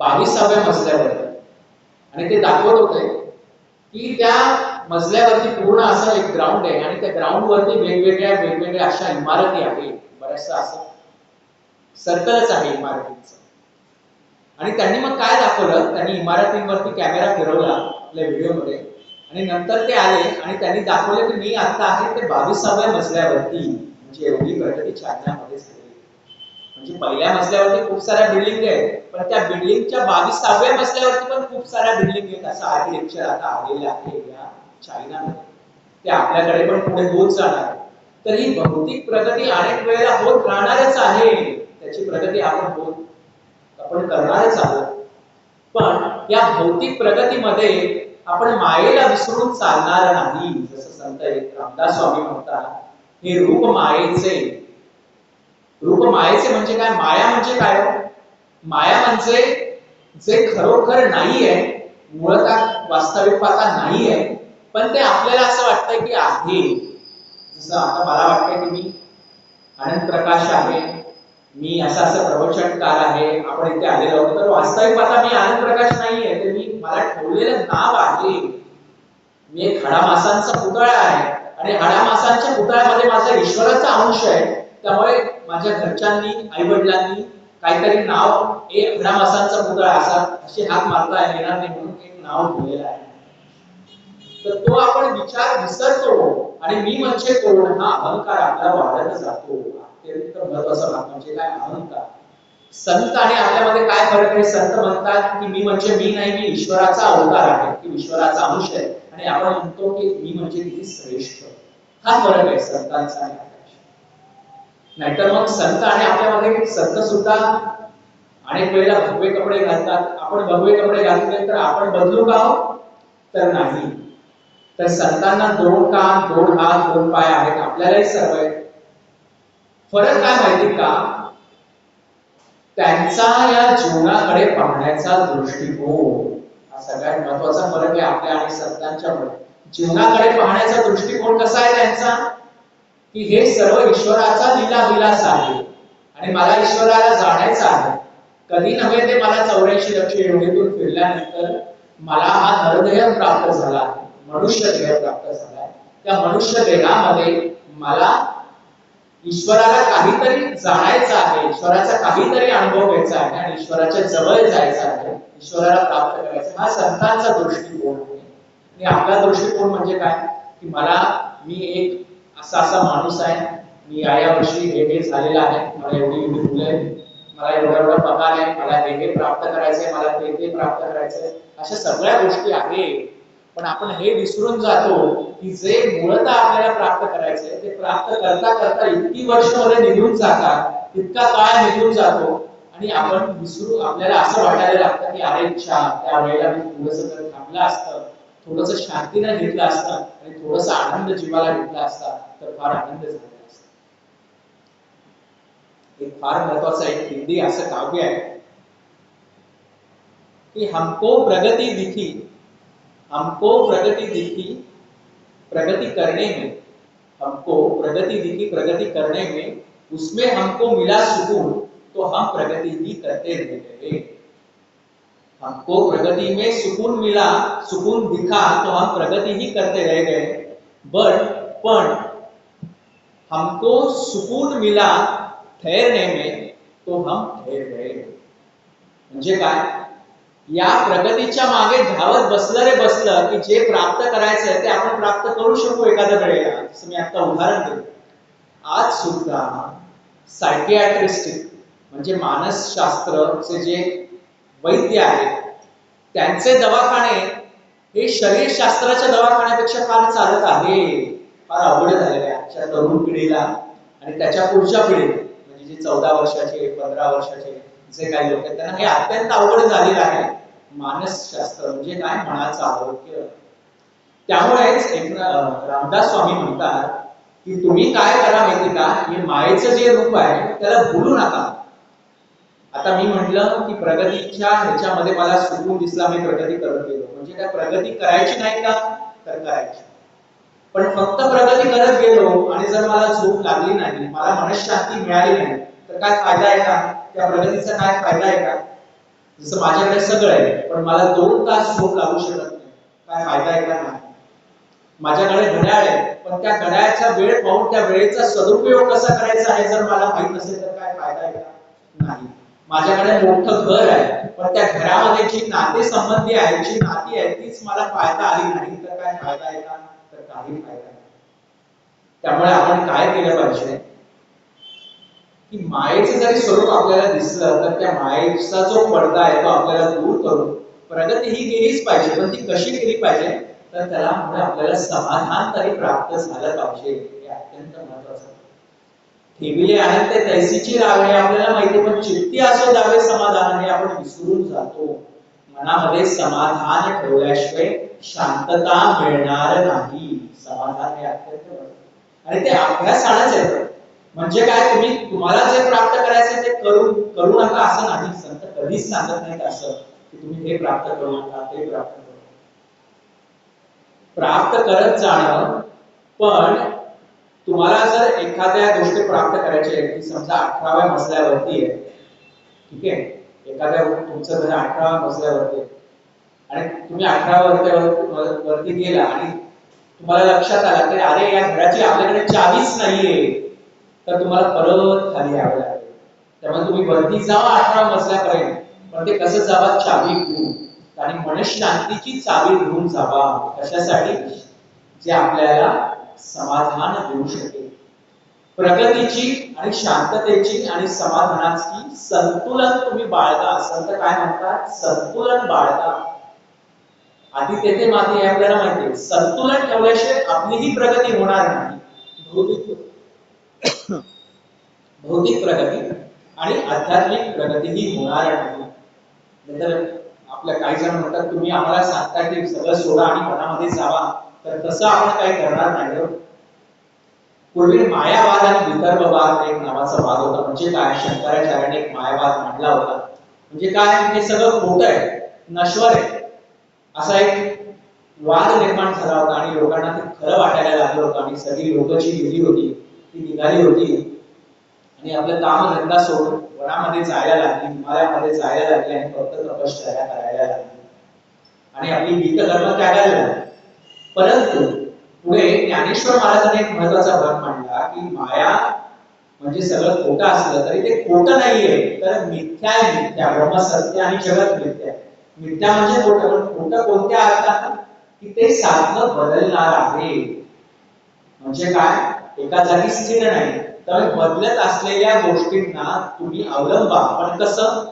22व्या मजल्यावर आणि ते दाखवत होते की त्या मजल्यावरती पूर्ण असं एक ग्राउंड आहे आणि त्या ग्राउंड वरती वेगवेगळ्या अशा इमारती आहेत. बऱ्याचशा असं सर्कलच आहे इमारतींचं. आणि त्यांनी मग काय दाखवलं, त्यांनी इमारतींवरती कॅमेरा फिरवला आपल्या व्हिडिओमध्ये आणि नंतर ते आले आणि त्यांनी दाखवलं की मी आता आहे ते 22व्या मजल्यावरती. म्हणजे एवढी प्रगती चायनामध्ये झाली. म्हणजे पहिल्या मजल्यावरती खूप साऱ्या बिल्डिंग आहेत, पण त्या बिल्डिंगच्या 22व्या मजल्यावरती पण खूप साऱ्या बिल्डिंग आहेत. असं आर्किटेक्चर आता आलेलं आहे या चायनामध्ये. ते आपल्याकडे पण पुढे होत जाणार. तर ही भौतिक प्रगती अनेक वेळेला होत राहणारच आहे. त्याची प्रगती आपण करणारच आहोत. पण या भौतिक प्रगतीमध्ये आपण मायेला विसरून चालणार नाही. जसं संत रामदास स्वामी म्हणतात, हे रूप मायेचे. रूप मायेचे म्हणजे काय? माया म्हणजे काय? माया म्हणजे जे खरोखर नाहीये, मुळतः वास्तविक पाहता नाहीये, पण ते आपल्याला असं वाटतंय की आहे. जसं आता मला वाटतंय की मी आनंद प्रकाश आहे, मी असा प्रवचनकार आहे, आपण इथे आलेलो आहोत, तर वास्तविक पाहता मी आनंद प्रकाश नाहीये, ते मी मला ठेवलेलं नाव आहे. मी एक हाडामासांचा पुतळा आहे आणि हाडामासांच्या पुतळ्यामध्ये माझा ईश्वराचा अंश आहे. त्यामुळे माझ्या घरच्यांनी, आई वडिलांनी काहीतरी नाव, एक हाडामासांचा पुतळा असे हात मारता येणार नाही म्हणून एक नाव ठेवलेलं आहे. तर तो आपण विचार विसरतो आणि मी म्हणजे कोण हा अहंकार आपला वाढत जातो. अत्यंत महत्वाचा भाग म्हणजे काय? अहंकार. संत आणि आपल्यामध्ये काय फरक आहे? संत म्हणतात की मी म्हणजे मी नाही, मी ईश्वराचा अवतार आहे, की ईश्वराचा अंश आहे. आणि आपण म्हणतो की मी म्हणजे किती श्रेष्ठ. हा फरक आहे संतांचा आणि आपल्याचा. नाहीतर मग संत आणि आपल्यामध्ये संत सुद्धा अनेक वेळेला भगवे कपडे घालतात. आपण भगवे कपडे घातले तर आपण बदलू का? तर नाही. तर संतांना 2 कान, 2 हात, 2 पाय आहेत, आपल्यालाही सर्व आहे. फरक काय माहिती का? त्यांचा या जीवनाकडे पाहण्याचा दृष्टिकोन हा सगळ्यात महत्वाचा फरक आहे आपल्या आणि संतांच्यामध्ये. जीवनाकडे पाहण्याचा दृष्टिकोन कसा आहे त्यांचा? की हे सर्व ईश्वराचा लीलाविलास आहे आणि मला ईश्वराला जाणायचं आहे. कधी नव्हे ते मला 84 लक्ष योनीतून फिरल्यानंतर मला हा नरदेह प्राप्त झाला आहे, मनुष्य देह प्राप्त झाला आहे. त्या मनुष्य देहामध्ये मला ईश्वराला काहीतरी जाणायचं आहे, ईश्वराचा काहीतरी अनुभव घ्यायचा आहे आणि ईश्वराच्या जवळ जायचं आहे, ईश्वराला प्राप्त करायचं. हा संतांचा दृष्टिकोन आहे. आणि आपला दृष्टिकोन म्हणजे काय? की मी एक असा माणूस आहे, मी या वर्षी हे झालेला आहे, मला एवढी मुलं आहेत, मला एवढा पगार आहे, मला हे प्राप्त करायचंय, मला ते प्राप्त करायचंय, अशा सगळ्या गोष्टी आहेत. पण आपण हे विसरून जातो की जे मूळतः आपल्याला प्राप्त करायचंय ते प्राप्त करता करता इतकी वर्ष मध्ये निघून जातात, इतका काळ निघून जातो आणि आपण विसरू. आपल्याला असं वाटायला लागतं की अरे त्या वेळेला मी थोडंसं थांबलं असतं, थोडंसं शांतीने घेतलं असतं आणि थोडासा आनंद जीवाला घेतला असता तर फार आनंद झाला असता. एक फार महत्वाचं एक हिंदी असं काव्य आहे की हमको प्रगति दिखी प्रगति करने में, हमको प्रगति दिखी प्रगति करने में, उसमें हमको मिला सुकून तो हम प्रगति ही करते रह गए. हमको प्रगति में सुकून मिला, सुकून दिखा तो हम प्रगति ही करते रह गए. पण हमको सुकून मिला ठहरने में तो हम ठहर गए. म्हणजे काय? या प्रगतीच्या मागे धावत बसलं की जे प्राप्त करायचंय ते आपण प्राप्त करू शकू एखाद्या वेळेला. जसं मी आता उदाहरण दिलं, आज सुद्धा सायकियाट्रिस्टिक म्हणजे मानसशास्त्रचे जे वैद्य आहेत त्यांचे दवाखाने हे शरीरशास्त्राच्या दवाखान्यापेक्षा फार चालत आहे, फार अवघड झालेले आहे आजच्या तरुण पिढीला आणि त्याच्या पुढच्या पिढीला. म्हणजे जे 14 वर्षाचे 15 वर्षाचे जे काही लोक आहेत त्यांना हे अत्यंत अवघड झालेलं आहे मानसशास्त्र म्हणजे काय? मनाचं आरोग्य. त्यामुळेच रामदास स्वामी म्हणतात की तुम्ही काय करा माहिती का? हे मायेचं जे रूप आहे त्याला भुलू नका. आता मी म्हटलं की प्रगतीच्या ह्याच्यामध्ये मला सुकून दिसला, मी प्रगती करत गेलो. म्हणजे काय प्रगती करायची नाही का? तर करायची. पण फक्त प्रगती करत गेलो आणि जर मला झोप लागली नाही, मला मनशांती मिळाली नाही, तर काय फायदा आहे का? त्या प्रगतीचा काय फायदा आहे का? जसं माझ्याकडे सगळं आहे पण मला 2 तास झोप लागू शकत नाही, काय फायदा आहे का? नाही. माझ्याकडे घड्याळ आहे पण त्या घड्याळाचा वेळ पाहून त्या वेळेचा सदुपयोग कसा करायचा आहे जर मला माहित नसेल तर काय फायदा आहे का? नाही. माझ्याकडे मोठं घर आहे, पण त्या घरामध्ये जी नातेसंबंधी आहेत, जी नाती आहेत, तीच मला पाहता आली नाही, तर काय फायदा आहे का? तर काही फायदा नाही. त्यामुळे आपण काय केलं पाहिजे की मायेचं जरी स्वरूप आपल्याला दिसलं तर त्या मायेचा जो पडदा आहे तो आपल्याला दूर करून प्रगती ही केलीच पाहिजे, पण ती कशी केली पाहिजे? तर त्याला आपल्याला समाधान तरी प्राप्त झालं पाहिजे, हे अत्यंत महत्वाचं. ठेविले आहेत ते तैसीची राहावे आपल्याला माहिती, पण चित्ती असो द्यावे समाधान हे आपण विसरून जातो. मनामध्ये समाधान ठेवल्याशिवाय शांतता मिळणार नाही. समाधान हे अत्यंत महत्वाचं आणि ते अभ्यासानंच येतं. म्हणजे काय, तुम्हाला जे प्राप्त करायचं ते करू नका असं नाही. संत कधीच सांगत नाहीत असं की तुम्ही हे प्राप्त करू नका, ते प्राप्त करू नका. प्राप्त करत जाणं, पण तुम्हाला जर एखाद्या गोष्टी प्राप्त करायची आहे, की समजा 18व्या मजल्यावरती आहे, ठीक आहे, एखाद्या तुमचं घर 18व्या मजल्यावरती आहे आणि तुम्ही 18व्या वरती गेला आणि तुम्हाला लक्षात आलं की अरे या घराची आपल्याकडे चावीच नाहीये, तर तुम्हाला परत खाली यावं लागेल. त्यामुळे तुम्ही वरती जावा 18 मजल्यापर्यंत, पण ते कसं जावा? चावी घेऊन. आणि मनशांतीची चावी घेऊन जावा. कशासाठी? जे आपल्याला समाधान देऊ शकेल. प्रगतीची आणि शांततेची आणि समाधानाची संतुलन तुम्ही बाळगा. संत काय म्हणतात? संतुलन बाळगा. आधी तेथे माती आहे आपल्याला माहिती आहे. संतुलन ठेवल्याशिवाय आपलीही प्रगती होणार नाही. भौतिक प्रगती आणि आध्यात्मिक प्रगती ही होणार नाही. नाहीतर आपल्या काही जण म्हणतात तुम्ही आम्हाला सांगता की सगळं सोडा आणि मनामध्ये जावा, तर तसं आपण काही करणार नाही. पूर्वी मायावाद आणि विदर्भवाद एक नावाचा वाद होता. म्हणजे काय? शंकराचार्याने एक मायावाद मांडला होता. म्हणजे काय? हे सगळं खोटं आहे, नश्वर आहे, असा एक वाद निर्माण झाला होता आणि लोकांना ते खरं वाटायला लागलं होतं आणि सगळी लोक जी गेली होती ती निघाली होती आणि आपलं कामधंदा सोडून वनामध्ये जायला लागली, हिमालयामध्ये जायला लागली आणि फक्त तपश्चर्या करायला लागली आणि आपली गीतधर्म त्यागायला लागली. परंतु पुढे ज्ञानेश्वर महाराजांनी एक महत्वाचा भाग मांडला की माया म्हणजे सगळं खोटं असलं तरी ते खोटं नाहीये, तर मिथ्या आहे. मिथ्या ब्रह्म सत्य आणि जगत मिथ्या. मिथ्या म्हणजे खोटं, पण खोटं कोणत्या अर्थानं? की ते साधनं बदलणार आहे. म्हणजे काय? एका जागी स्थिर नाही, तर बदलत असलेल्या गोष्टींना तुम्ही अवलंबा. पण कसं?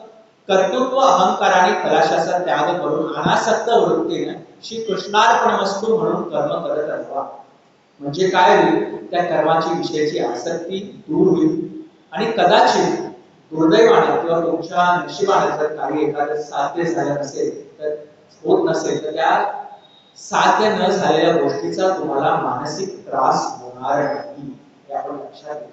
कर्तृत्व अहंकाराने खलाशाचा त्याग करून अनासक्त वृत्तीने श्री कृष्णार्पणमस्तु म्हणून कर्म करत राहावा. म्हणजे काय होईल? त्या कर्माची विषयाची आसक्ती दूर होईल आणि कदाचित दुर्दैवाने किंवा तुमच्या नशिबाने जर काही एखादं साध्य झालं नसेल, तर होत नसेल, तर त्या साध्य न झालेल्या गोष्टीचा तुम्हाला मानसिक त्रास होणार नाही, हे आपण लक्षात घ्या.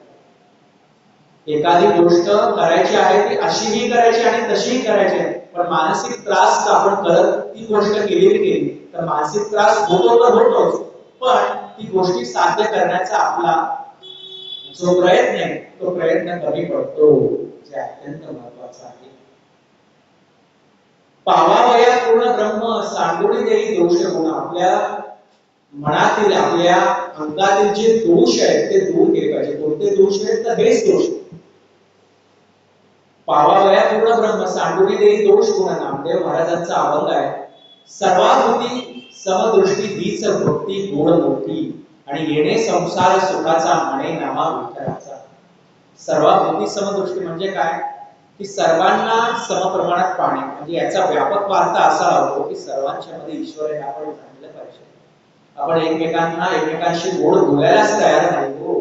एखादी गोष्ट करायची आहे ती अशीही करायची आणि तशीही करायची आहे, पण मानसिक त्रास आपण करत ती गोष्ट केली तर मानसिक त्रास होतो तर होतोच, पण ती गोष्टी साध्य करण्याचा आपला जो प्रयत्न आहे तो प्रयत्न कमी पडतो, जे अत्यंत महत्वाचं आहे. पावावया पूर्ण ब्रह्म सांडोळी देई दोष गुण. आपल्या मनातील आपल्या अंगातील जे दोष आहेत ते दूर केले पाहिजे. कोणते दोष आहेत? तर हेच दोष. पावावया पूर्ण ब्रह्म सांडोळी देई दोष गुण. नामदेव महाराजांचा अभंग आहे. सर्वाभूती समदृष्टी हीच भक्ती गोड मोठी आणि येणे संसार सुखाचा म्हणे नामा विठ्ठलाचा. सर्वाभूती समदृष्टी म्हणजे काय? की सर्वांना समप्रमाणात पाहणे. म्हणजे याचा व्यापक वार्ता असा होतो की सर्वांच्या मध्ये ईश्वर आहे आपण जाणलं पाहिजे. आपण एकमेकांशी गोड बोलायलाच तयार नाही हो.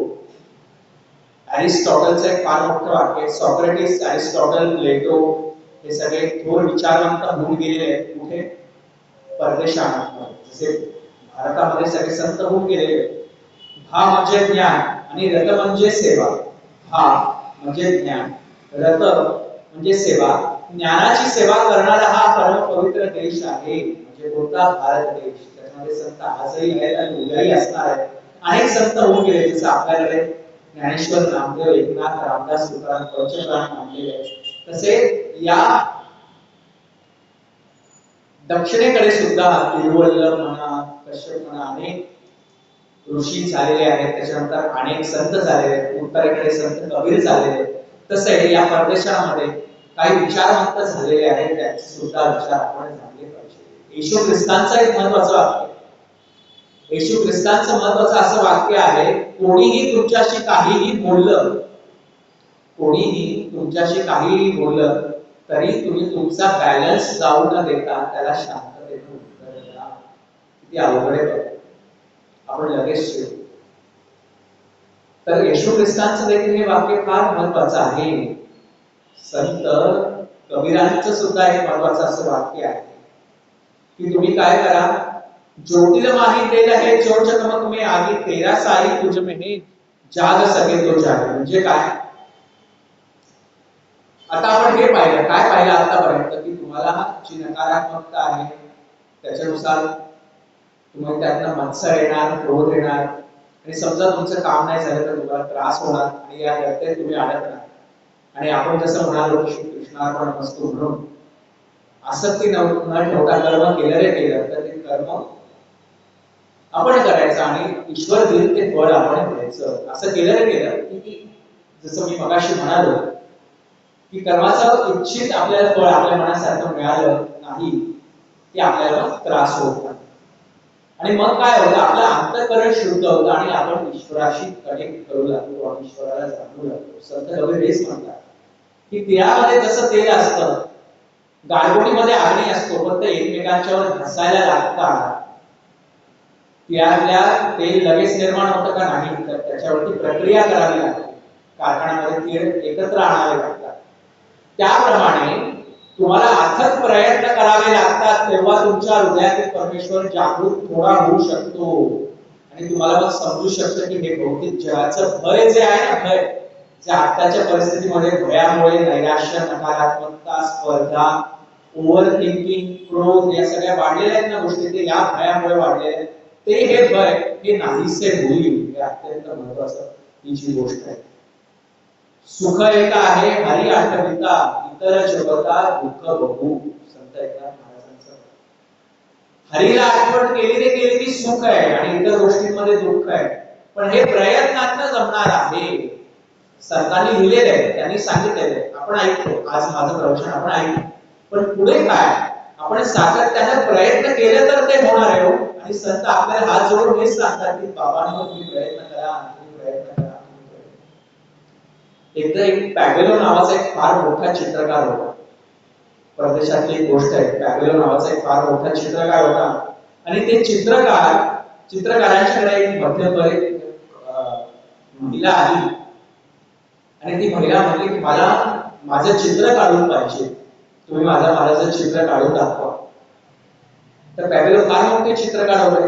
अरिस्टॉटलचं एक फार मोठं वाक्य आहे. सॉक्रेटिस, अरिस्टॉटल, प्लेटो हे सगळे थोर विचारवंत होऊन गेलेले आहेत. कुठे? परदेशात. जसे भारतामध्ये सगळे संत होऊन गेलेले आहेत. भा म्हणजे ज्ञान आणि रत म्हणजे सेवा. भा म्हणजे ज्ञान, रत म्हणजे सेवा. ज्ञानाची सेवा करणारा हा परम पवित्र देश आहे. म्हणजे कोणता? भारत देश. त्याच्यामध्ये संत आजही आहेत आणि उद्याही असणार आहेत. अनेक संत होऊन गेले, जसं आपल्याकडे ज्ञानेश्वर, नामदेव, एकनाथ, रामदास, तुकाराम, पंचप्राण मानलेले आहेत. तसे या दक्षिणेकडे सुद्धा तिरुवल्लभ म्हणा, कश्यप म्हणा, अनेक ऋषी झालेले आहेत. त्याच्यानंतर अनेक संत झालेले आहेत. उत्तरेकडे संत कबीर झालेले आहेत. तसे या परदेशामध्ये काही विचारवंत झालेले आहेत त्यांचे सुद्धा विचार आपण जाणले पाहिजे. येशू ख्रिस्तांचं एक महत्वाचं वाक्य, येशू ख्रिस्तांचं महत्वाचं असं वाक्य आहे, कोणीही तुमच्याशी काहीही बोललं, कोणीही तुमच्याशी काहीही बोललं तरी तुम्ही तुमचा बॅलन्स जाऊ न देता त्याला शांततेने उत्तर द्या. किती अवघड आहे, आपण लगेच शिकू. तर येशू ख्रिस्तांचं देखील हे वाक्य फार महत्वाचं आहे. संत कबीरांचं सुद्धा एक महत्वाचं असं वाक्य आहे की तुम्ही काय करा, ज्योतिल माही तेल है जो चमक में आगी तेरा साई तुझ में है जाग सके तो जागे. म्हणजे काय, आता आपण हे पाहिलं, काय पाहिलं आतापर्यंत की तुम्हाला जी नकारात्मकता आहे त्याच्यानुसार तुम्हाला त्यातनं मत्सर येणार, क्रोध येणार, आणि समजा तुमचं काम नाही झालं तर तुम्हाला त्रास होणार आणि या व्यत्यय तुम्ही अडकणार. आणि आपण जसं म्हणालो कृष्णार्पण वस्तू म्हणून आसक्ती न ठेवता कर्म केलं रे केलं तर ते कर्म आपण करायचं आणि ईश्वर देईल ते फळ आपण घ्यायचं. असं केलं रे केलं की जसं मी मगाशी म्हणालो की कर्माचं इच्छित आपल्याला फळ आपल्या मनासारखं मिळालं नाही की आपल्याला त्रास होत नाही. आणि मग काय होतं, आपलं अंतःकरण शुद्ध होतं आणि आपण ईश्वराशी कनेक्ट करू लागतो आणि ईश्वराला जाणू लागतो. संत कबीर हेच म्हणतात की तिळामध्ये जसं तेल असतं, गारगोटीमध्ये अग्नी असतो, पण ते एकमेकांच्यावर घसायला लागतात. तिळातल्या तेल लगेच निर्माण होतं का नाही, तर त्याच्यावरती प्रक्रिया करावी लागते. कारखान्यामध्ये तीळ एकत्र आणावे लागतात. त्याप्रमाणे तुम्हाला अथक प्रयत्न करावे लागतात, तेव्हा तुमच्या हृदयातील परमेश्वर जागृत थोडा होऊ शकतो आणि तुम्हाला मग समजू शकतं की हे भौतिक जगाचं भय जे आहे ना, भय जे आताच्या परिस्थितीमध्ये भयामुळे नैराश्य, नकारात्मकता, स्पर्धा, ओव्हर थिंकिंग, क्रोध या सगळ्या वाढलेल्या आहेत ना गोष्टी, ते या भयामुळे वाढलेले आहेत. ते हे भय हे नाहीसे होईल, हे अत्यंत महत्वाचं ही जी गोष्ट आहे. सुख एक आहे हरी आठविता, इतर जगता दुःख बघू. संत एकनाथ महाराजांचं हरीला आठवण केली रे केली की सुख आहे आणि इतर गोष्टींमध्ये दुःख आहे, पण हे प्रयत्नातनं जमणार आहे. संतांनी लिहिलेलं आहे, त्यांनी सांगितलेलं आहे, आपण ऐकतो. आज माझं प्रवचन आपण ऐकतो, पण पुढे काय, आपण सातत्यानं प्रयत्न केले तर ते होणार आहे. आणि संत आपल्याला हात जोडून हेच सांगतात की बाबांनो तुम्ही प्रयत्न करा, तुम्ही प्रयत्न करा. एकदा एक पॅगेलो नावाचा एक फार मोठा चित्रकार होता. परदेशातली एक गोष्ट आहे, पॅगेलो नावाचा एक फार मोठा चित्रकार होता आणि ते चित्रकारांच्याकडे एक मध्यवयीन महिला आली आणि ती महिला म्हणली की मला माझं चित्र काढून पाहिजे, तुम्ही माझं चित्र काढून दाखवा. तर पॅगेलो फार मोठे चित्र काढवले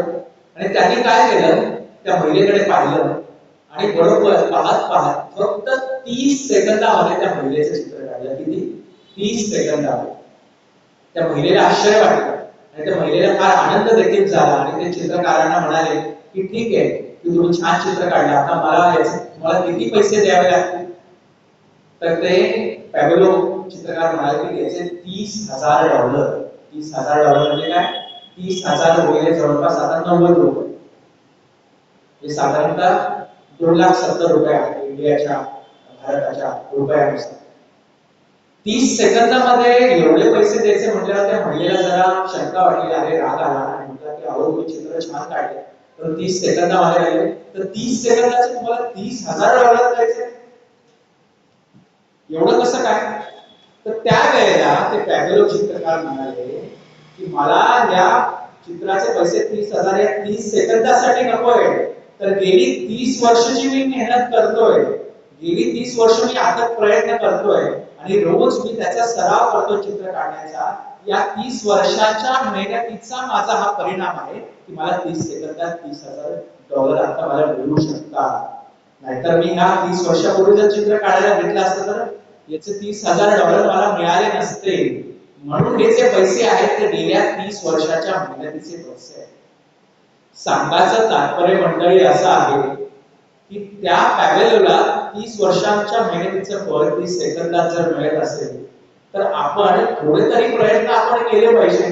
आणि त्यांनी काय केलं, त्या महिलेकडे पाहिलं आणि बरोबर पाहत पाहत फक्त 30 सेकंदामध्ये त्या महिलेचं चित्र काढलं. किती? 30 सेकंदामध्ये. त्या महिलेला आश्चर्य वाटलं आणि त्या महिलेला फार आनंद देखील झाला आणि ते चित्रकारांना म्हणाले की ठीक आहे की तुम्ही छान चित्र काढलं, आता मला याचे तुम्हाला किती पैसे द्यावे लागतील. तर ते पॅगेलो चित्रकार म्हणाले की याचे $30,000. $30,000 म्हणजे काय, 30,000 रुपये जवळपास आता 90 रुपये, हे साधारणतः 2,70,000 रुपये आहे इंडियाच्या भारताच्या रुपयानुसार. 30 सेकंदामध्ये एवढे पैसे द्यायचे म्हटल्यावर त्या महिलेला जरा शंका वाटली, अरे राग आला आणि म्हटलं की अहो मी चित्र छान काढले पण 30 सेकंदामध्ये राहिले, तर 30 सेकंदाचे तुम्हाला $30,000 द्यायचे, एवढं कसं काय. तर त्यावेळेला ते पॅगेलो चित्रकार म्हणाले की मला या चित्राचे पैसे 30,000 या 30 सेकंदासाठी नकोय, तर गेली 30 वर्षाची मी मेहनत करतोय, गेली 30 वर्ष मी अथक प्रयत्न करतोय आणि रोज मी त्याचा सराव करतो चित्र काढण्याचा. या 30 वर्षाच्या मेहनतीचा माझा हा परिणाम आहे की मला 30 सेकंदात $30,000 आता मला मिळू शकतात. नाहीतर मी ह्या 30 वर्षापूर्वी जर चित्र काढायला घेतलं असतं तर याचे $30,000 मला मिळाले नसते. म्हणून हे जे पैसे आहेत ते गेल्या 30 वर्षाच्या मेहनतीचे पैसे आहेत. सांगायचं तात्पर्य मंडळी असं आहे की त्या पॅगेलोला 30 वर्षांच्या मेहनतीचं फळ 30 सेकंदात जर मिळत असेल तर आपण थोडे तरी प्रयत्न आपण केले पाहिजे.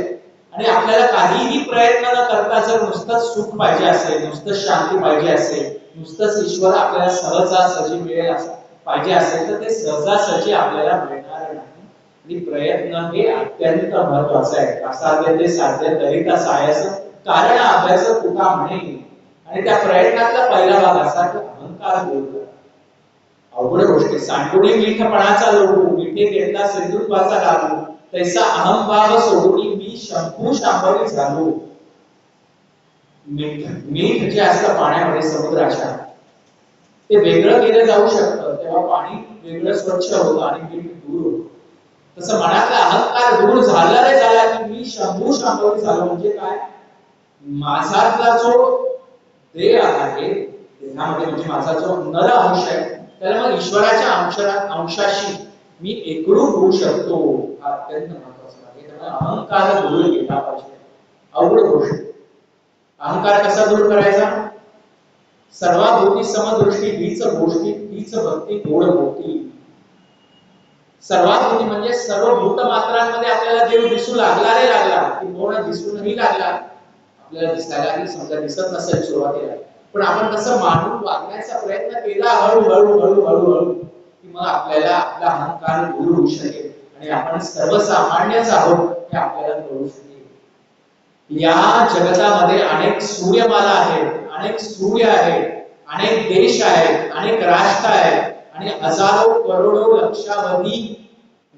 आणि आपल्याला काहीही प्रयत्न न करता जर नुसतं सुख पाहिजे असेल, नुसतं शांती पाहिजे असेल, नुसतंच ईश्वर आपल्याला सहजासहजी मिळेल असं पाहिजे असेल तर ते सहजासहजी आपल्याला मिळणार नाही. आणि प्रयत्न हे अत्यंत महत्वाचं आहे. असाध्य ते साध्य करिता सायस कारण अभ्यास तुका म्हणे. आणि त्या प्रयत्नातला पहिला भाग असा की अहंकार दूर करा. अवघड गोष्टी सांडुळी मीठपणाचा लोभू मिठे घेतला सिंधुत्वाचा लागू तैसा अहंभाव सोडून मी शंभू शांभवी झालो. मीठ जे असतं पाण्यामध्ये समुद्राच्या ते वेगळं केलं जाऊ शकतं तेव्हा पाणी वेगळं स्वच्छ होतं आणि मीठ दूर होतं. तसं मनातला अहंकार दूर झाला रे झाला की मी शंभू शांभवी झालो. म्हणजे काय माझातला जो देह आहे देहामध्ये म्हणजे माझा जो नर अंश आहे त्याला मग ईश्वराच्या अंशाशी मी एकरूप होऊ शकतो. हा अत्यंत महत्वाचा आहे. त्यामुळे अहंकार दूर केला पाहिजे. अवघड गोष्ट. अहंकार कसा दूर करायचा? सर्वाभूती समदृष्टी हीच गोष्टी हीच भक्ती गोड होती. सर्वाभूती म्हणजे सर्व भूत मात्रांमध्ये आपल्याला देव दिसू लागला रे लागला किंवा दिसूनही लागला. आपल्याला दिसायलाही समजा दिसत नसेल सुरुवातीला पण आपण कसं मानून वागण्याचा प्रयत्न केला हळूहळू हळूहळू की मग आपल्याला आपला अहंकार दूर होऊ शकेल आणि आपण सर्वसामान्यच आहोत हे आपल्याला कळू शकेल. या जगतामध्ये अनेक सूर्यमाला आहेत, अनेक सूर्य आहेत, अनेक देश आहेत, अनेक राष्ट्र आहेत आणि हजारो करोडो लक्षावधी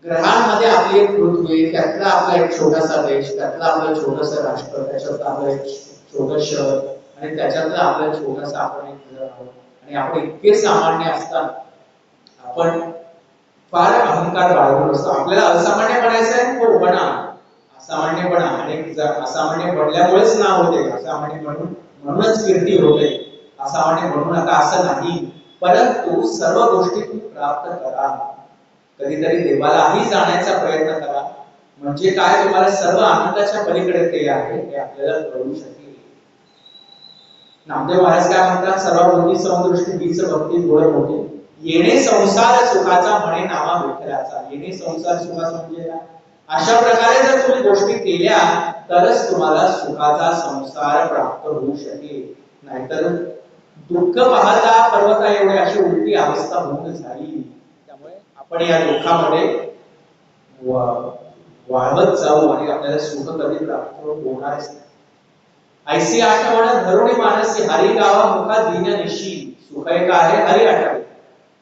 ग्रहांमध्ये आपली एक पृथ्वी, त्यातला आपला एक छोटासा देश, त्यातला आपलं छोटंसं राष्ट्र, त्याच्यातलं आपलं एक छोटं शहर आणि त्याच्यातलं आपलं छोटंसं आपण एक घर आहोत. आणि आपण इतके सामान्य असतात आपण फार अहंकार बाळगून असतो. आपल्याला असामान्य बनायचं आहे हो बना. असामान्य बना आणि असामान्य बनल्यामुळेच नाव होते. असामान्य म्हणूनच कीर्ती होते. असामान्य म्हणून आता असं नाही परंतु सर्व गोष्टी तुम्ही प्राप्त करा. कधीतरी देवालाही जाण्याचा प्रयत्न करा. म्हणजे काय तुम्हाला सर्व आनंदाच्या पलीकडे ते आहे हे आपल्याला कळू शकेल. नामदेव महाराज काय म्हणतात? सर्वाभूती समदृष्टी हीच भक्ती गोड होते. येणे संसार सुखाचा म्हणे नामा विठ्ठलाचा. येणे संसार सुखाचा म्हणजे काय? अशा प्रकारे जर तुम्ही गोष्टी केल्या तरच तुम्हाला सुखाचा संसार प्राप्त होऊ शकेल. नाहीतर दुःख पाहता पर्वता एवढी अशी उलटी अवस्था होऊन जाईल. त्यामुळे आपण या दुःखामध्ये वाढवत जाऊ आणि आपल्याला सुख कधी प्राप्त होणारच नाही. ऐसी आठवण धरुणी मानसी हरी गावा मुखा दीन निशी सुख एक आहे हरी आठवण.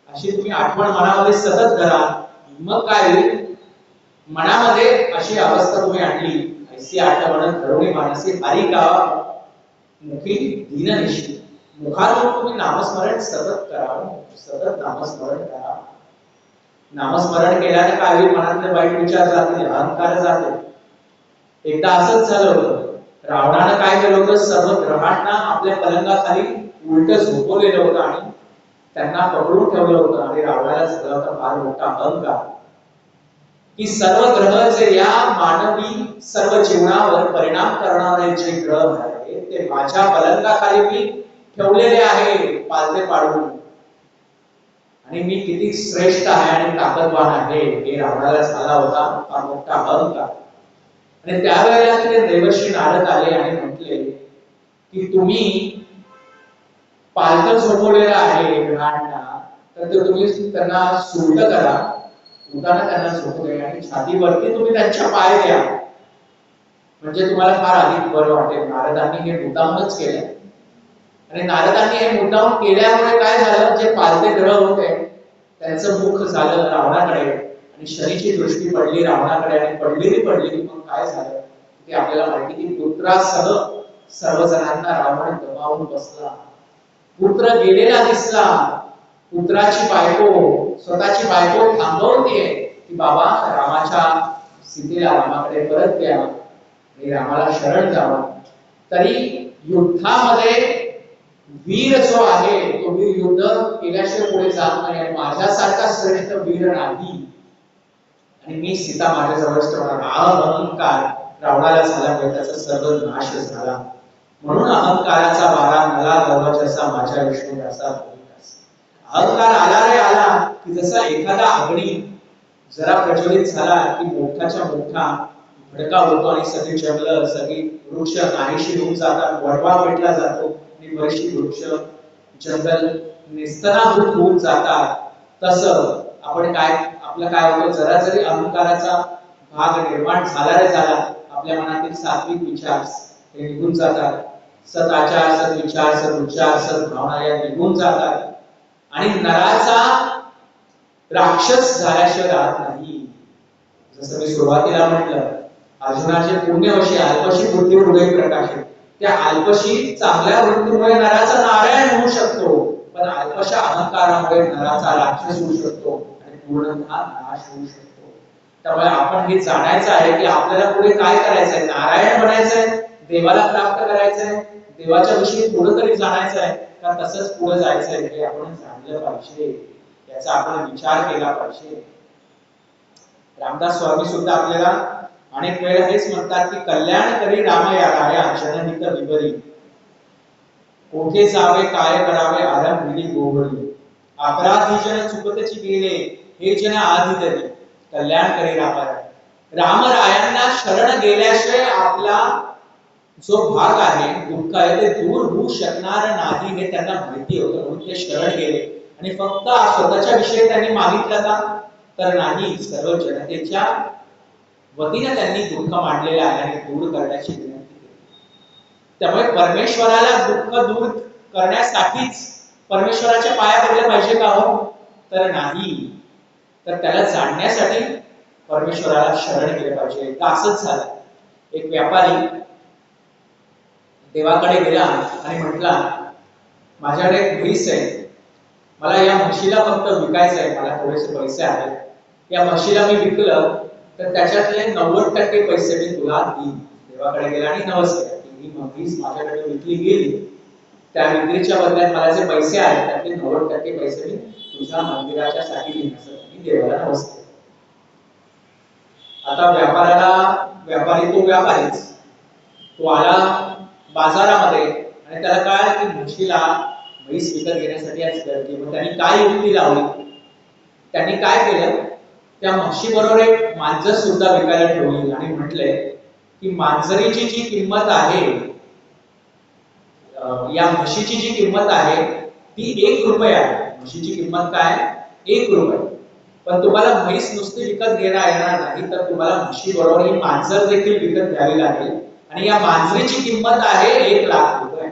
अशी तुम्ही आठवण मनामध्ये सतत धरा. मग काय मनामध्ये अशी अवस्था तुम्ही आणली. ऐसी आठवण धरुणी मानसी हरी गावा मुखी दीन निशी. मुखातून तुम्ही नामस्मरण सतत करा. सतत नामस्मरण करा. नामस्मरण केल्याने काय होईल? मनातले वाईट विचार जातील, अहंकार जातील. एकदा असंच झालं होतं. रावणानं काय केलं होतं? सर्व ग्रहांना आपल्या पलंगाखाली उलट झोपवलेलं होतं आणि त्यांना पकडून ठेवलं होतं. आणि रावणाला झाला होता फार मोठा अहंकार की सर्व ग्रह जे या मानवी सर्व जीवनावर परिणाम करणारे जे ग्रह आहेत ते माझ्या पलंगाखाली मी ठेवलेले आहे पालते पाडून. आणि मी किती श्रेष्ठ आहे आणि ताकदवान आहे हे रावणाला झाला होता फार मोठा अहंकार. आणि त्यावेळेला तिथे देवर्षी नारद आले आणि म्हटले की तुम्ही पालत झोपवलेला आहे ग्रहांना तर ते तुम्ही त्यांना सुलट करा. उताना त्यांना झोपू द्या आणि छातीवरती तुम्ही त्यांच्या पाय द्या म्हणजे तुम्हाला फार अधिक बरं वाटेल. नारदांनी हे मुद्दामच केलं. आणि नारदांनी हे मुद्दाम केल्यामुळे काय झालं? जे पालते ग्रह होते त्यांचं मुख झालं रावणाकडे आणि शनीची दृष्टी पडली रावणाकडे आणि पडली. मग काय झालं ते आपल्याला माहिती की पुत्रासह सर्व जणांना रावण दबावून बसला. पुत्र गेलेला दिसला. पुत्राची बायको स्वतःची बायको थांबवते की बाबा रामाच्या सीतेला रामाकडे परत द्या आणि रामाला शरण जावा. तरी युद्धामध्ये वीर जो आहे तो वीर युद्ध केल्याशिवाय पुढे जात नाही आणि माझ्यासारखा श्रेष्ठ वीर नाही आणि मी सीता माझ्या जवळच ठेवणार. अहंकार रावणाला झाला पाहिजे त्याचा सर्व नाश झाला. म्हणून अहंकाराचा वारा मला गवचसा माझ्या विष्णुदासा. अहंकार आला रे आला की जसा एखादा अग्नी जरा प्रज्वलित झाला की मोठाच्या मोठा भडका होतो आणि सगळी जंगल सगळी वृक्ष नाहीशी होऊन जातात. वडवा पेटला जातो आणि बरीचशी वृक्ष जंगल निस्तनाभूत होऊन जातात. तसं आपण काय आपलं काय होतं, जरा जरी अहंकाराचा भाग निर्माण झाला रे झाला, आपल्या मनातील सात्विक विचार हे निघून जातात, सत आचार, सत विचार, सत उच्चार, सत भावना या निघून जातात आणि नराचा राक्षस झाल्याशिवाय राहत नाही. जसं मी सुरुवातीला म्हटलं, अर्जुनाचे पुण्यवशी अल्पशी बुद्धी हृदय प्रकाशित, त्या अल्पशी चांगल्या वृत्तीमुळे नराचा नारायण होऊ शकतो, पण अल्पशा अहंकारामुळे नराचा राक्षस होऊ शकतो आणि पूर्णतः नाश होऊ शकतो. त्यामुळे आपण हे जाणायचं आहे की आपल्याला पुढे काय करायचंय, नारायण बनायचंय, देवाला प्राप्त करायचंय, देवाच्या विषयी पुढे तरी जाणायचं आहे का तसंच पुढे जायचंय हे आपण जाणलं पाहिजे, याचा आपण विचार केला पाहिजे. रामदास स्वामी सुद्धा आपल्याला अनेक वेळा हेच म्हणतात की कल्याण करी राम या जनहित विबरी, कोठे जावे काय करावे आरंभ मिली गोवरी, अपराधी जन चुकतची गेले हे जन आधी तरी, कल्याण करी रामाया. रामरायांना शरण गेल्याशिवाय आपला जो भाग आहे, दुःख आहे, ते दूर होऊ शकणार नाही हे त्यांना माहिती होतं, म्हणून ते शरण गेले. आणि फक्त स्वतःच्या विषयी त्यांनी मागितलं का, तर नाही, सर्व जनतेच्या वतीने त्यांनी दुःख मांडलेलं आहे आणि दूर करण्याची विनंती केली. त्यामुळे परमेश्वराला दुःख दूर करण्यासाठीच परमेश्वराच्या पाया पडल्या पाहिजे का हो, तर नाही, तर त्याला जाणण्यासाठी परमेश्वराला शरण गेले पाहिजे. एकदा असंच झालं, एक व्यापारी देवाकडे गेला आणि म्हटला, माझ्याकडे एक म्हैस आहे, मला या म्हशीला फक्त विकायचं आहे, मला थोडेसे पैसे आहेत, या म्हशीला मी विकलं तर त्याच्यातले 90% पैसे मी तुला देईन. देवाकडे गेला आणि नवस केला की ही म्हैस माझ्याकडे विकली गेली, त्या विक्रीच्या बदल्यात मला जे पैसे आहेत त्यातले 90% पैसे मी तुझ्या मंदिराच्या साठी देईन, असं मी देवाला नवस केला. आता व्यापारी तो व्यापारीच, तो आला बाजारामध्ये आणि त्याला काय की म्हशीला म्हैस विकत घेण्यासाठी आज गर्दी. मग त्यांनी काय युक्ती लावली, त्यांनी काय केलं, त्या म्हशी बरोबर एक मांजर सुद्धा विकायला ठेवली आणि म्हटले की मांजरीची जी किंमत आहे, या म्हशीची जी किंमत आहे ती 1 रुपया आहे. म्हशीची किंमत काय, 1 रुपया. पण तुम्हाला म्हैस नुसती विकत घेता येणार नाही, तर तुम्हाला म्हशी बरोबर ही मांजर देखील विकत घ्यावी लागेल आणि या मांजरीची किंमत आहे 1 लाख रुपये.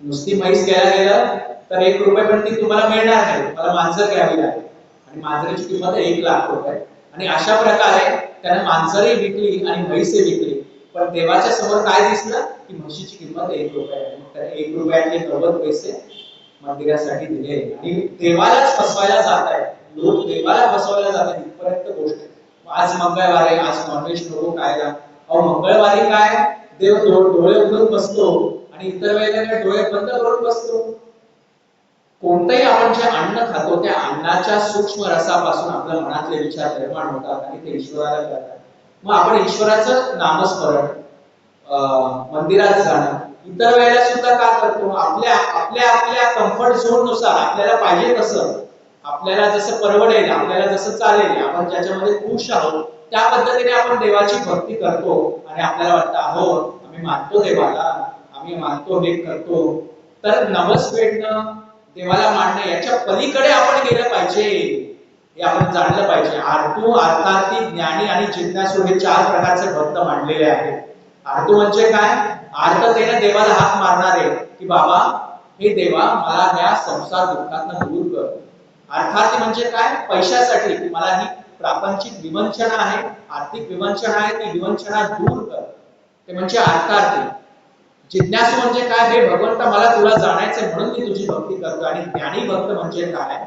नुसती म्हैस घ्यायला गेलं तर 1 रुपये पण ती तुम्हाला मिळणार नाही, तुम्हाला मांजर घ्यावी लागेल आणि मांजरीची किंमत 1 लाख रुपये. आणि अशा प्रकारे त्याने मांजरही विकली आणि म्हैसही विकली, पण देवाच्या समोर काय दिसलं की म्हशीची किंमत 1 रुपया आहे. मग त्याने 1 रुपयातले 90 पैसे मंदिरासाठी दिले आणि देवालाच फसवायला जात आहे लोक, देवाला फसवायला जात आहेत इथपर्यंत गोष्ट. आज मंगळवार आहे, आज नॉनव्हेज नको खायला. अहो मंगळवारी काय देव डोळे उघडून बसतो आणि इतर वेळेला काय डोळे बंद करून बसतो. कोणतंही आपण जे अन्न खातो त्या अन्नाच्या सूक्ष्म रसापासून आपल्या मनातले विचार निर्माण होतात आणि ते ईश्वराला कळतात. मग आपण ईश्वराचं नामस्मरण, मंदिरात जाणं, इतर वेळेला सुद्धा का करतो, आपल्या कम्फर्ट झोन नुसार आपल्याला पाहिजे तसं, आपल्याला जसं परवडेल, आपल्याला जसं चालेल, आपण ज्याच्यामध्ये खुश आहोत त्या पद्धतीने आपण देवाची भक्ती करतो आणि आपल्याला वाटतं अहो आम्ही मानतो देवाला, आम्ही मानतो, हे करतो. तर नवस फेडणं, देवाला मानणं याच्या पलीकडे आपण गेलं पाहिजे, हे आपण जाणलं पाहिजे. आरतू, अर्थार्थी, ज्ञानी आणि जिज्ञासू हे 4 प्रकारचे भक्त मांडलेले आहेत. आरतू म्हणजे काय, आर्ततेने देवाला हाक मारणारे की बाबा हे देवा मला ह्या संसार दुःखातून दूर कर. अर्थार्थी म्हणजे काय, पैशासाठी की मला ही प्रापंचिक विवंचना आहे, आर्थिक विवंचना आहे, ती विवंचना दूर कर, ते म्हणजे अर्थार्थी. जिज्ञासू म्हणजे काय, हे भगवंता मला तुला जाणायचं म्हणून मी तुझी भक्ती करतो. आणि ज्ञानी भक्त म्हणजे काय,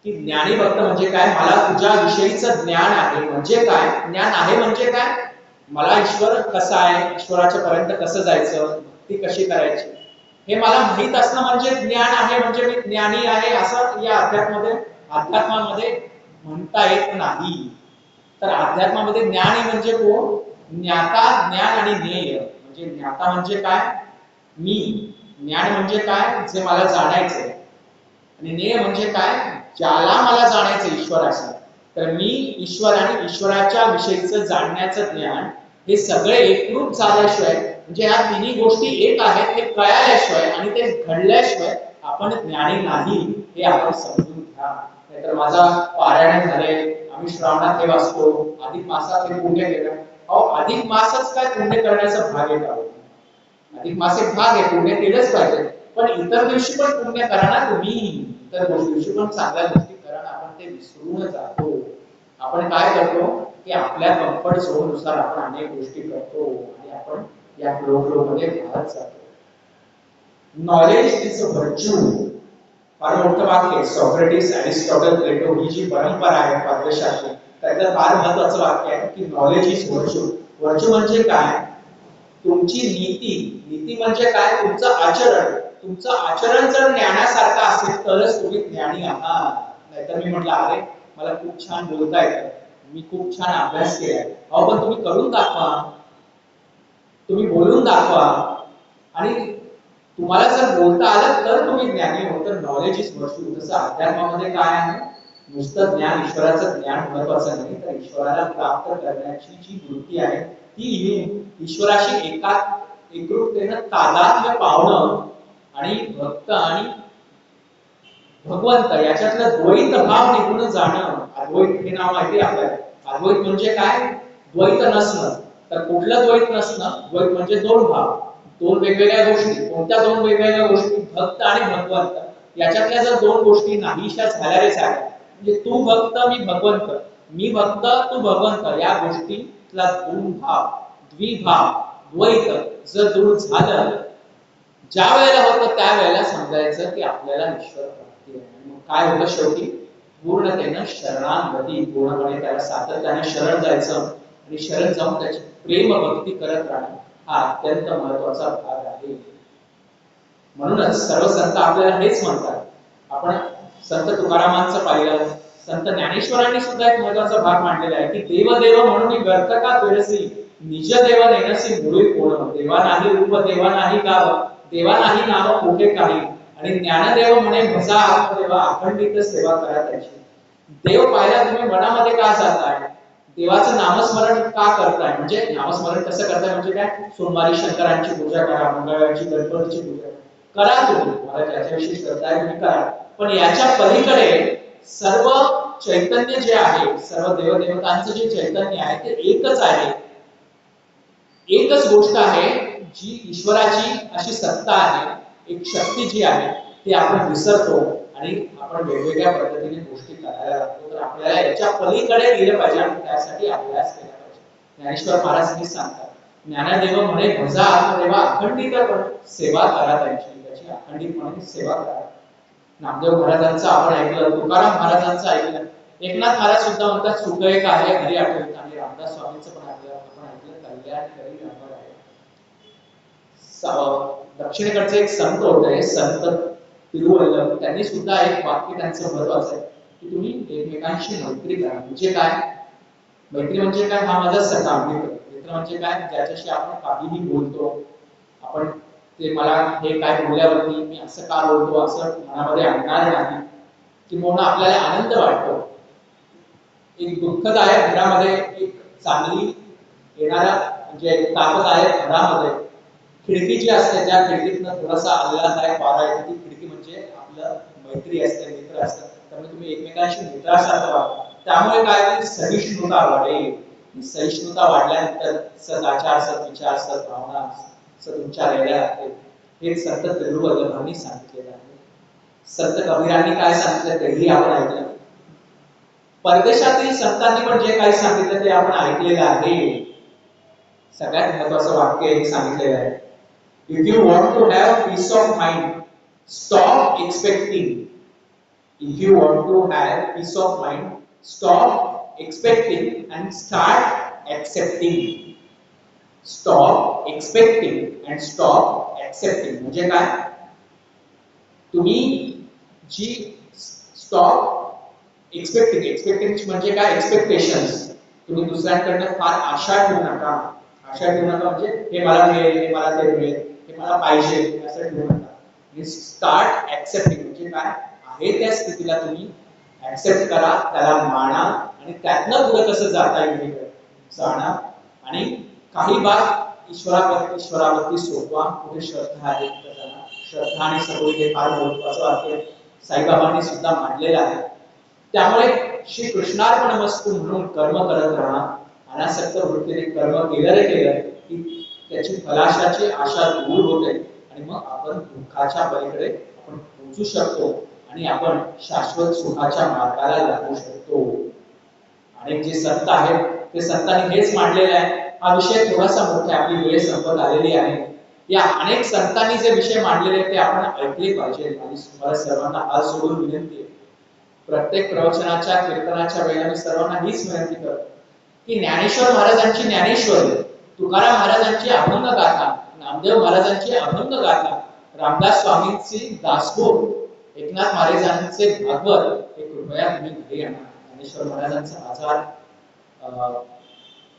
की ज्ञानी भक्त म्हणजे काय, मला तुझ्या विषयीचं ज्ञान आहे. म्हणजे काय, ज्ञान आहे म्हणजे काय, मला ईश्वर कसा आहे, ईश्वराच्या पर्यंत कसं जायचं, भक्ती कशी करायची हे मला माहित असणं म्हणजे ज्ञान आहे, म्हणजे मी ज्ञानी आहे असं या अध्यात्मामध्ये म्हणता येत नाही. तर अध्यात्मामध्ये ज्ञान म्हणजे कोण, ज्ञाता, ज्ञान आणि ज्ञेय. म्हणजे ज्ञाता म्हणजे काय, मी, ज्ञान म्हणजे काय, जे मला जाणायचंय, आणि ज्ञेय म्हणजे काय, ज्याला मला जाणायचं ईश्वराशी. तर मी ईश्वर आणि ईश्वराच्या विषयीचं जाणण्याचं ज्ञान हे सगळे एकरूप झाल्याशिवाय, म्हणजे या तिन्ही गोष्टी एक आहेत हे कळल्याशिवाय आणि ते घडल्याशिवाय आपण ज्ञानी नाही हे आपण समजून घ्या. नाहीतर माझा पारायण झाले, आम्ही श्रावणात हे वाचतो, अधिक मासात हे पुण्य केलं. अहो अधिक मासच काय पुण्य करण्याचा भाग आहे का? अधिक मास एक भाग आहे, पुण्य केलंच पाहिजे, पण इतर दिवशी पण पुण्य करा ना तुम्ही. इतर दिवशी पण चांगल्या गोष्टी करा ना. आपण ते विसरून जातो. आपण काय करतो की आपल्या कम्फर्ट झोन नुसार आपण अनेक गोष्टी करतो आणि आपण या फ्लो मध्ये वाहत जातो. Knowledge is a virtue. फार मोठं वाक्य आहे. सॉक्रेटिस, अरिस्टॉटल, प्लेटो ही जी परंपरा आहे परदेशातली, त्यातलं फार महत्वाचं वाक्य आहे की नॉलेज इज व्हर्च्यू. व्हर्च्यू म्हणजे काय? तुमची नीती. नीती म्हणजे काय? तुमचं आचरण. तुमचं आचरण जर ज्ञानासारखं असेल तरच तुम्ही ज्ञानी आहात. नाहीतर मी म्हटलं अरे मला खूप छान बोलता येतं, मी खूप छान अभ्यास केलाय. अहो पण तुम्ही करून दाखवा, तुम्ही बोलून दाखवा. आणि तुम्हाला जर बोलता आलं तर तुम्ही ज्ञानी हो. तर नॉलेज इज व्हर्च्यू. तसं अध्यात्मामध्ये काय आहे? नुसतं ज्ञान, ईश्वराचं ज्ञान महत्वाचं नाही, तर ईश्वराला प्राप्त करण्याची जी वृत्ती आहे ती ईश्वराशी एकरूपतेनं तादात्म्य पावणं आणि भक्त आणि भगवंत याच्यातलं द्वैत भाव निघून जाणं. अद्वैत हे नाव माहिती आपल्याला. अद्वैत म्हणजे काय? द्वैत नसणं. तर कुठलं द्वैत नसणं? द्वैत म्हणजे दोन भाव, दोन वेगवेगळ्या गोष्टी. कोणत्या दोन वेगवेगळ्या गोष्टी? भक्त आणि भगवंत. याच्यातल्या जर दोन गोष्टी नाहीशा झाल्या रे झाल्या, म्हणजे तू भक्त मी भगवंत, मी भक्त तू भगवंत, या गोष्टीतला दोन भाव, द्विभाव, द्वैत जर दूर झालं, ज्या वेळेला होतं त्या वेळेला समजायचं की आपल्याला ईश्वर प्राप्ती आहे. मग काय होतं शेवटी? पूर्णतेनं शरणागती. पूर्णपणे त्याला सातत्याने शरण जायचं आणि शरण जाऊन त्याची प्रेम भक्ती करत राहणं हा अत्यंत महत्वाचा भाग आहे. म्हणूनच सर्व संत आपल्याला हेच म्हणतात. आपण संत तुकारामांचं पाहिलं, संत ज्ञानेश्वरांनी सुद्धा एक महत्वाचा भाग मांडलेला आहे की देव देव म्हणून व्यर्थ का फिरसी, निज देव नेनसी मुळे कोण. देवा नाही रूप, देवा नाही गाव, देवा नाही नाव कुठे काही, आणि ज्ञानदेव म्हणे भजा आत्मदेवा, अखंडित सेवा करा त्याची. देव पाहायला तुम्ही मनामध्ये का जाताय? देवाचं नामस्मरण का करताय? म्हणजे नामस्मरण कसं करताय म्हणजे काय? सोमवारी शंकरांची पूजा करा, मंगळवारची गणपतीची पूजा करा, तुम्ही मला त्याच्याविषयी श्रद्धा आहे तुम्ही करा. पण याच्या पलीकडे सर्व चैतन्य जे आहे, सर्व देवदेवतांचं जे चैतन्य आहे ते एकच आहे. एकच गोष्ट आहे जी ईश्वराची अशी सत्ता आहे, एक शक्ती जी आहे ती आपण विसरतो आणि आपण वेगवेगळ्या पद्धतीने गोष्टी करायला लागतो. तर आपल्याला याच्या पलीकडे गेलं पाहिजे आणि त्यासाठी अभ्यास केला पाहिजे. ज्ञानेश्वर महाराज हे सांगतात, ज्ञानदेव म्हणे भजा आत्मदेवा, अखंडित सेवा करा त्याची अखंडितपणे सेवा करा. नामदेव महाराजांचं आपण ऐकलं, तुकाराम महाराजांचं ऐकलं, एकनाथ महाराज सुद्धा म्हणतात सुख एक आहे हरी आठवत. आणि रामदास स्वामींचं पण आपण ऐकलं, कल्याण करी अमर आहे. दक्षिणेकडचे एक संत होते, संत तिरुवल्लभ, त्यांनी सुद्धा एक वाक्य त्यांचं महत्वाचं आहे की तुम्ही एकमेकांशी मैत्री करा. म्हणजे काय? मैत्री म्हणजे काय? हा माझा सखा मित्र. मित्र म्हणजे काय? ज्याच्याशी आपण काहीही बोलतो, आपण ते मला हे काय बोलल्यावरती मी असं का बोलतो असं मनामध्ये आणणार नाही, किंवा आपल्याला आनंद वाटतो. एक दुःखदायक घरामध्ये एक चांगली येणारा म्हणजे तापदायक घरामध्ये खिडकी जी असते, त्या खिडकीतनं थोडासा आल्हाददायक वारा येतो. ती खिडकी म्हणजे आपलं मैत्री असते, मित्र असतात. त्यामुळे तुम्ही एकमेकांशी मित्रासारखं वागा. त्यामुळे काय? सहिष्णुता वाढेल. सहिष्णुता वाढल्यानंतर सदाचार, सद्विचार, सद्भावना तुमच्या रेड्या राहतील. हे संत तिरुवल्लभांनी सांगितलेलं आहे. संत कबीरांनी काय सांगितलं तेही आपण ऐकलं. परदेशातील संतांनी पण जे काही सांगितलं ते आपण ऐकलेलं आहे. सगळ्यात महत्वाचं वाक्य एक सांगितलेलं आहे, if you want to have peace of mind, stop expecting. If you want to have peace of mind, stop expecting and start accepting. Stop expecting and stop accepting म्हणजे काय? तुम्ही जी स्टॉप एक्सपेक्टिंग, एक्सपेक्टिंग म्हणजे काय? एक्सपेक्टेशन्स. तुम्ही दुसऱ्यांकडनं फार आशा ठेवू नका. आशा ठेवू नका म्हणजे हे मला मिळेल, हे मला ते मिळेल, हे मला पाहिजे असं ठेवू नका. स्टार्ट एक्सेप्टिंग म्हणजे काय? आहे त्या स्थितीला तुम्ही ऍक्सेप्ट करा, त्याला माना आणि त्यातनं पुढे कसं जाता येईल जाणा. आणि काही भाग ईश्वरावरती सोपवा. कुठे श्रद्धा आहे श्रद्धा आणि सबुरी हे फार महत्वाचं वाक्य साईबाबांनी सुद्धा मांडलेलं आहे. त्यामुळे श्री कृष्णार्पणमस्तु म्हणून कर्म करत राहा. अनासक्त वृत्तीने कर्म केलं की त्याची फलाशाची आशा दूर होते आणि मग आपण दुःखाच्या पलीकडे आपण पोहोचू शकतो आणि आपण शाश्वत सुखाच्या मार्गाला लागू शकतो. आणि जे संत आहेत ते संतांनी हेच मांडलेलं आहे. हा विषय थोडासा मोठा आहे, आपली वेळ संपत आलेली आहे. या अनेक संतांनी जे विषय मांडलेले ते आपण ऐकले पाहिजे. आणि तुम्हाला सर्वांना हात जोडून विनंती आहे, प्रत्येक प्रवचनाच्या कीर्तनाच्या वेळेला मी सर्वांना हीच विनंती करतो की ज्ञानेश्वर महाराजांची ज्ञानेश्वरी, तुकाराम महाराजांची अभंग गाथा, नामदेव महाराजांची अभंग गाथा, रामदास स्वामींची दासबोध, एकनाथ महाराजांचे भागवत हे कृपया तुम्ही घरी आणा. ज्ञानेश्वर महाराजांचा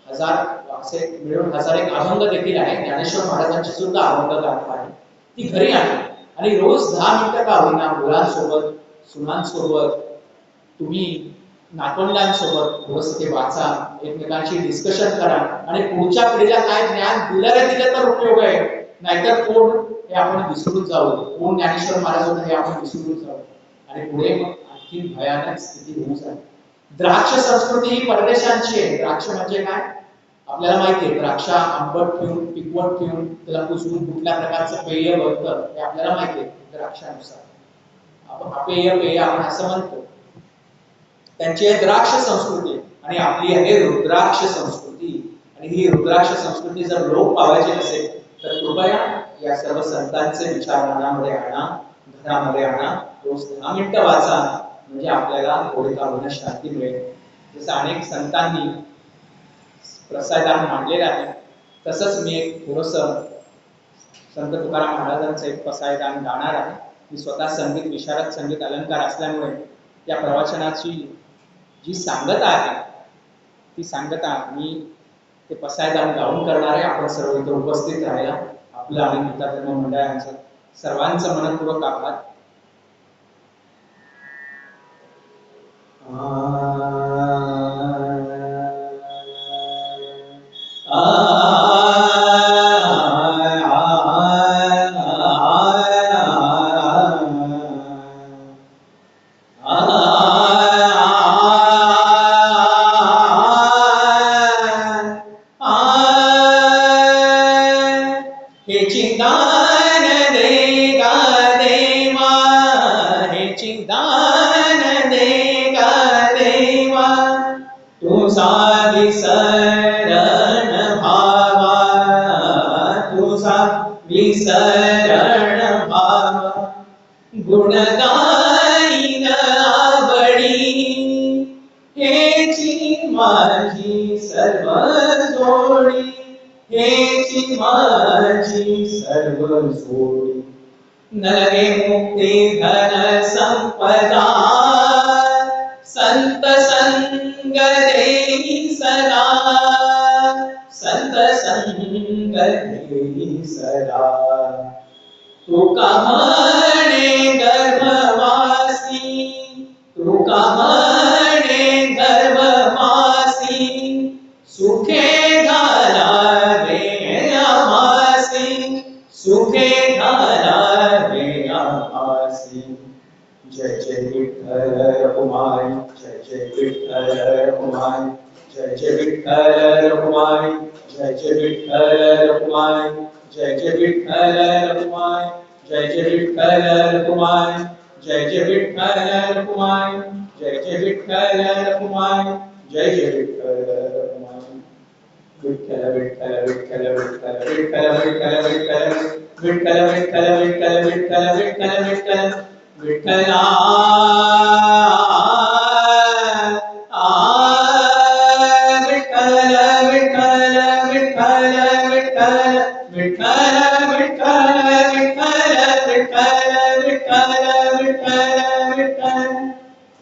हजार असे मिळून 1001 अभंग देखील आहे. ज्ञानेश्वर महाराजांची सुद्धा अभंग गाथा आहे, ती घरी आणा आणि रोज 10 मिनिटं का होईना मुलांसोबत, सुनांसोबत, तुम्ही नातवंडांसोबत थोडंसं ते वाचा, एकमेकांशी डिस्कशन करा आणि पुढच्या पिढीला काय ज्ञान दिलं तर उपयोग आहे, नाहीतर कोण हे आपण विसरून जाऊ. कोण ज्ञानेश्वर महाराज होते हे आपण विसरून जाऊ आणि पुढे मग आणखी भयानक स्थिती होऊ जाईल. द्राक्ष संस्कृती ही परदेशांची आहे. द्राक्ष म्हणजे काय आपल्याला माहिती आहे. द्राक्षा आंबट ठेवून, पिकवट ठेवून, त्याला कुसळून कुठल्या प्रकारचं पेय बनतं हे आपल्याला माहिती आहे. द्राक्षानुसार आपण पेय आपण असं म्हणतो. त्यांची आहे द्राक्ष संस्कृती आणि आपली आहे रुद्राक्ष संस्कृती. आणि ही रुद्राक्ष संस्कृती जर लोप पावायची नसेल तर कृपया या सर्व संतांचे विचार मनामध्ये आणा, घरामध्ये आणा, रोज 10 मिनिटं वाचा, म्हणजे आपल्याला थोडी का होईना शांती मिळेल. जसं अनेक संतांनी प्रसादान मांडलेलं आहे, तसंच मी एक थोडंसं संत तुकाराम महाराजांचं एक प्रसादान गाणार आहे. मी स्वतः संगीत विशारद, संगीत अलंकार असल्यामुळे त्या प्रवचनाची जी सांगता आहे ती सांगता मी ते पसायदान गाऊन करणार आहे. आपण सर्व इथे उपस्थित राहिला, आपलं आणि गीता धर्म मंडळांचं सर्वांचं मनपूर्वक आभार. नलगे मुक्ती धन संपदा संत संग देई सदा, संत संग देई सदा. तुका म्हणे गर्भवासी, तुका म्हणे गर्भवासी, सुखे घालावे आमासी, सुखे घालावे आमासी. जय जय विठ्ठल रखुमाई, जय जय विठ्ठल रखुमाई, जय जय विठ्ठल रखुमाई, जय जय विठ्ठल रखुमाई, जय जय विठ्ठल रखुमाई, जय जय विठ्ठल रखुमाई, जय जय विठ्ठल रखुमाई, जय जय विठ्ठल रखुमाई, जय जय विठ्ठल रखुमाई. विठ्ठल विठ्ठल विठ्ठल विठ्ठल विठ्ठल विठ्ठल विठ्ठल विठ्ठल विठ्ठल विठ्ठल विठ्ठल विठ्ठल विठ्ठल विठ्ठला विठ्ठल विठ्ठल विठ्ठल विठ्ठल विठ्ठल विठ्ठल विठ्ठल विठ्ठल विठ्ठल विठ्ठल विठ्ठल.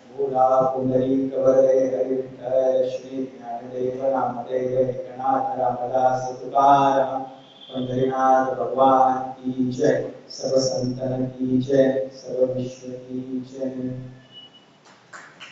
बोला पुंडलिक वरदे हरी विठ्ठल श्री ज्ञानदेव नामदेव एकनाथ रामदास तुकाराम पंढरीनाथ भगवान की जय. सर्व संतन की जय, सर्व विश्व की जय.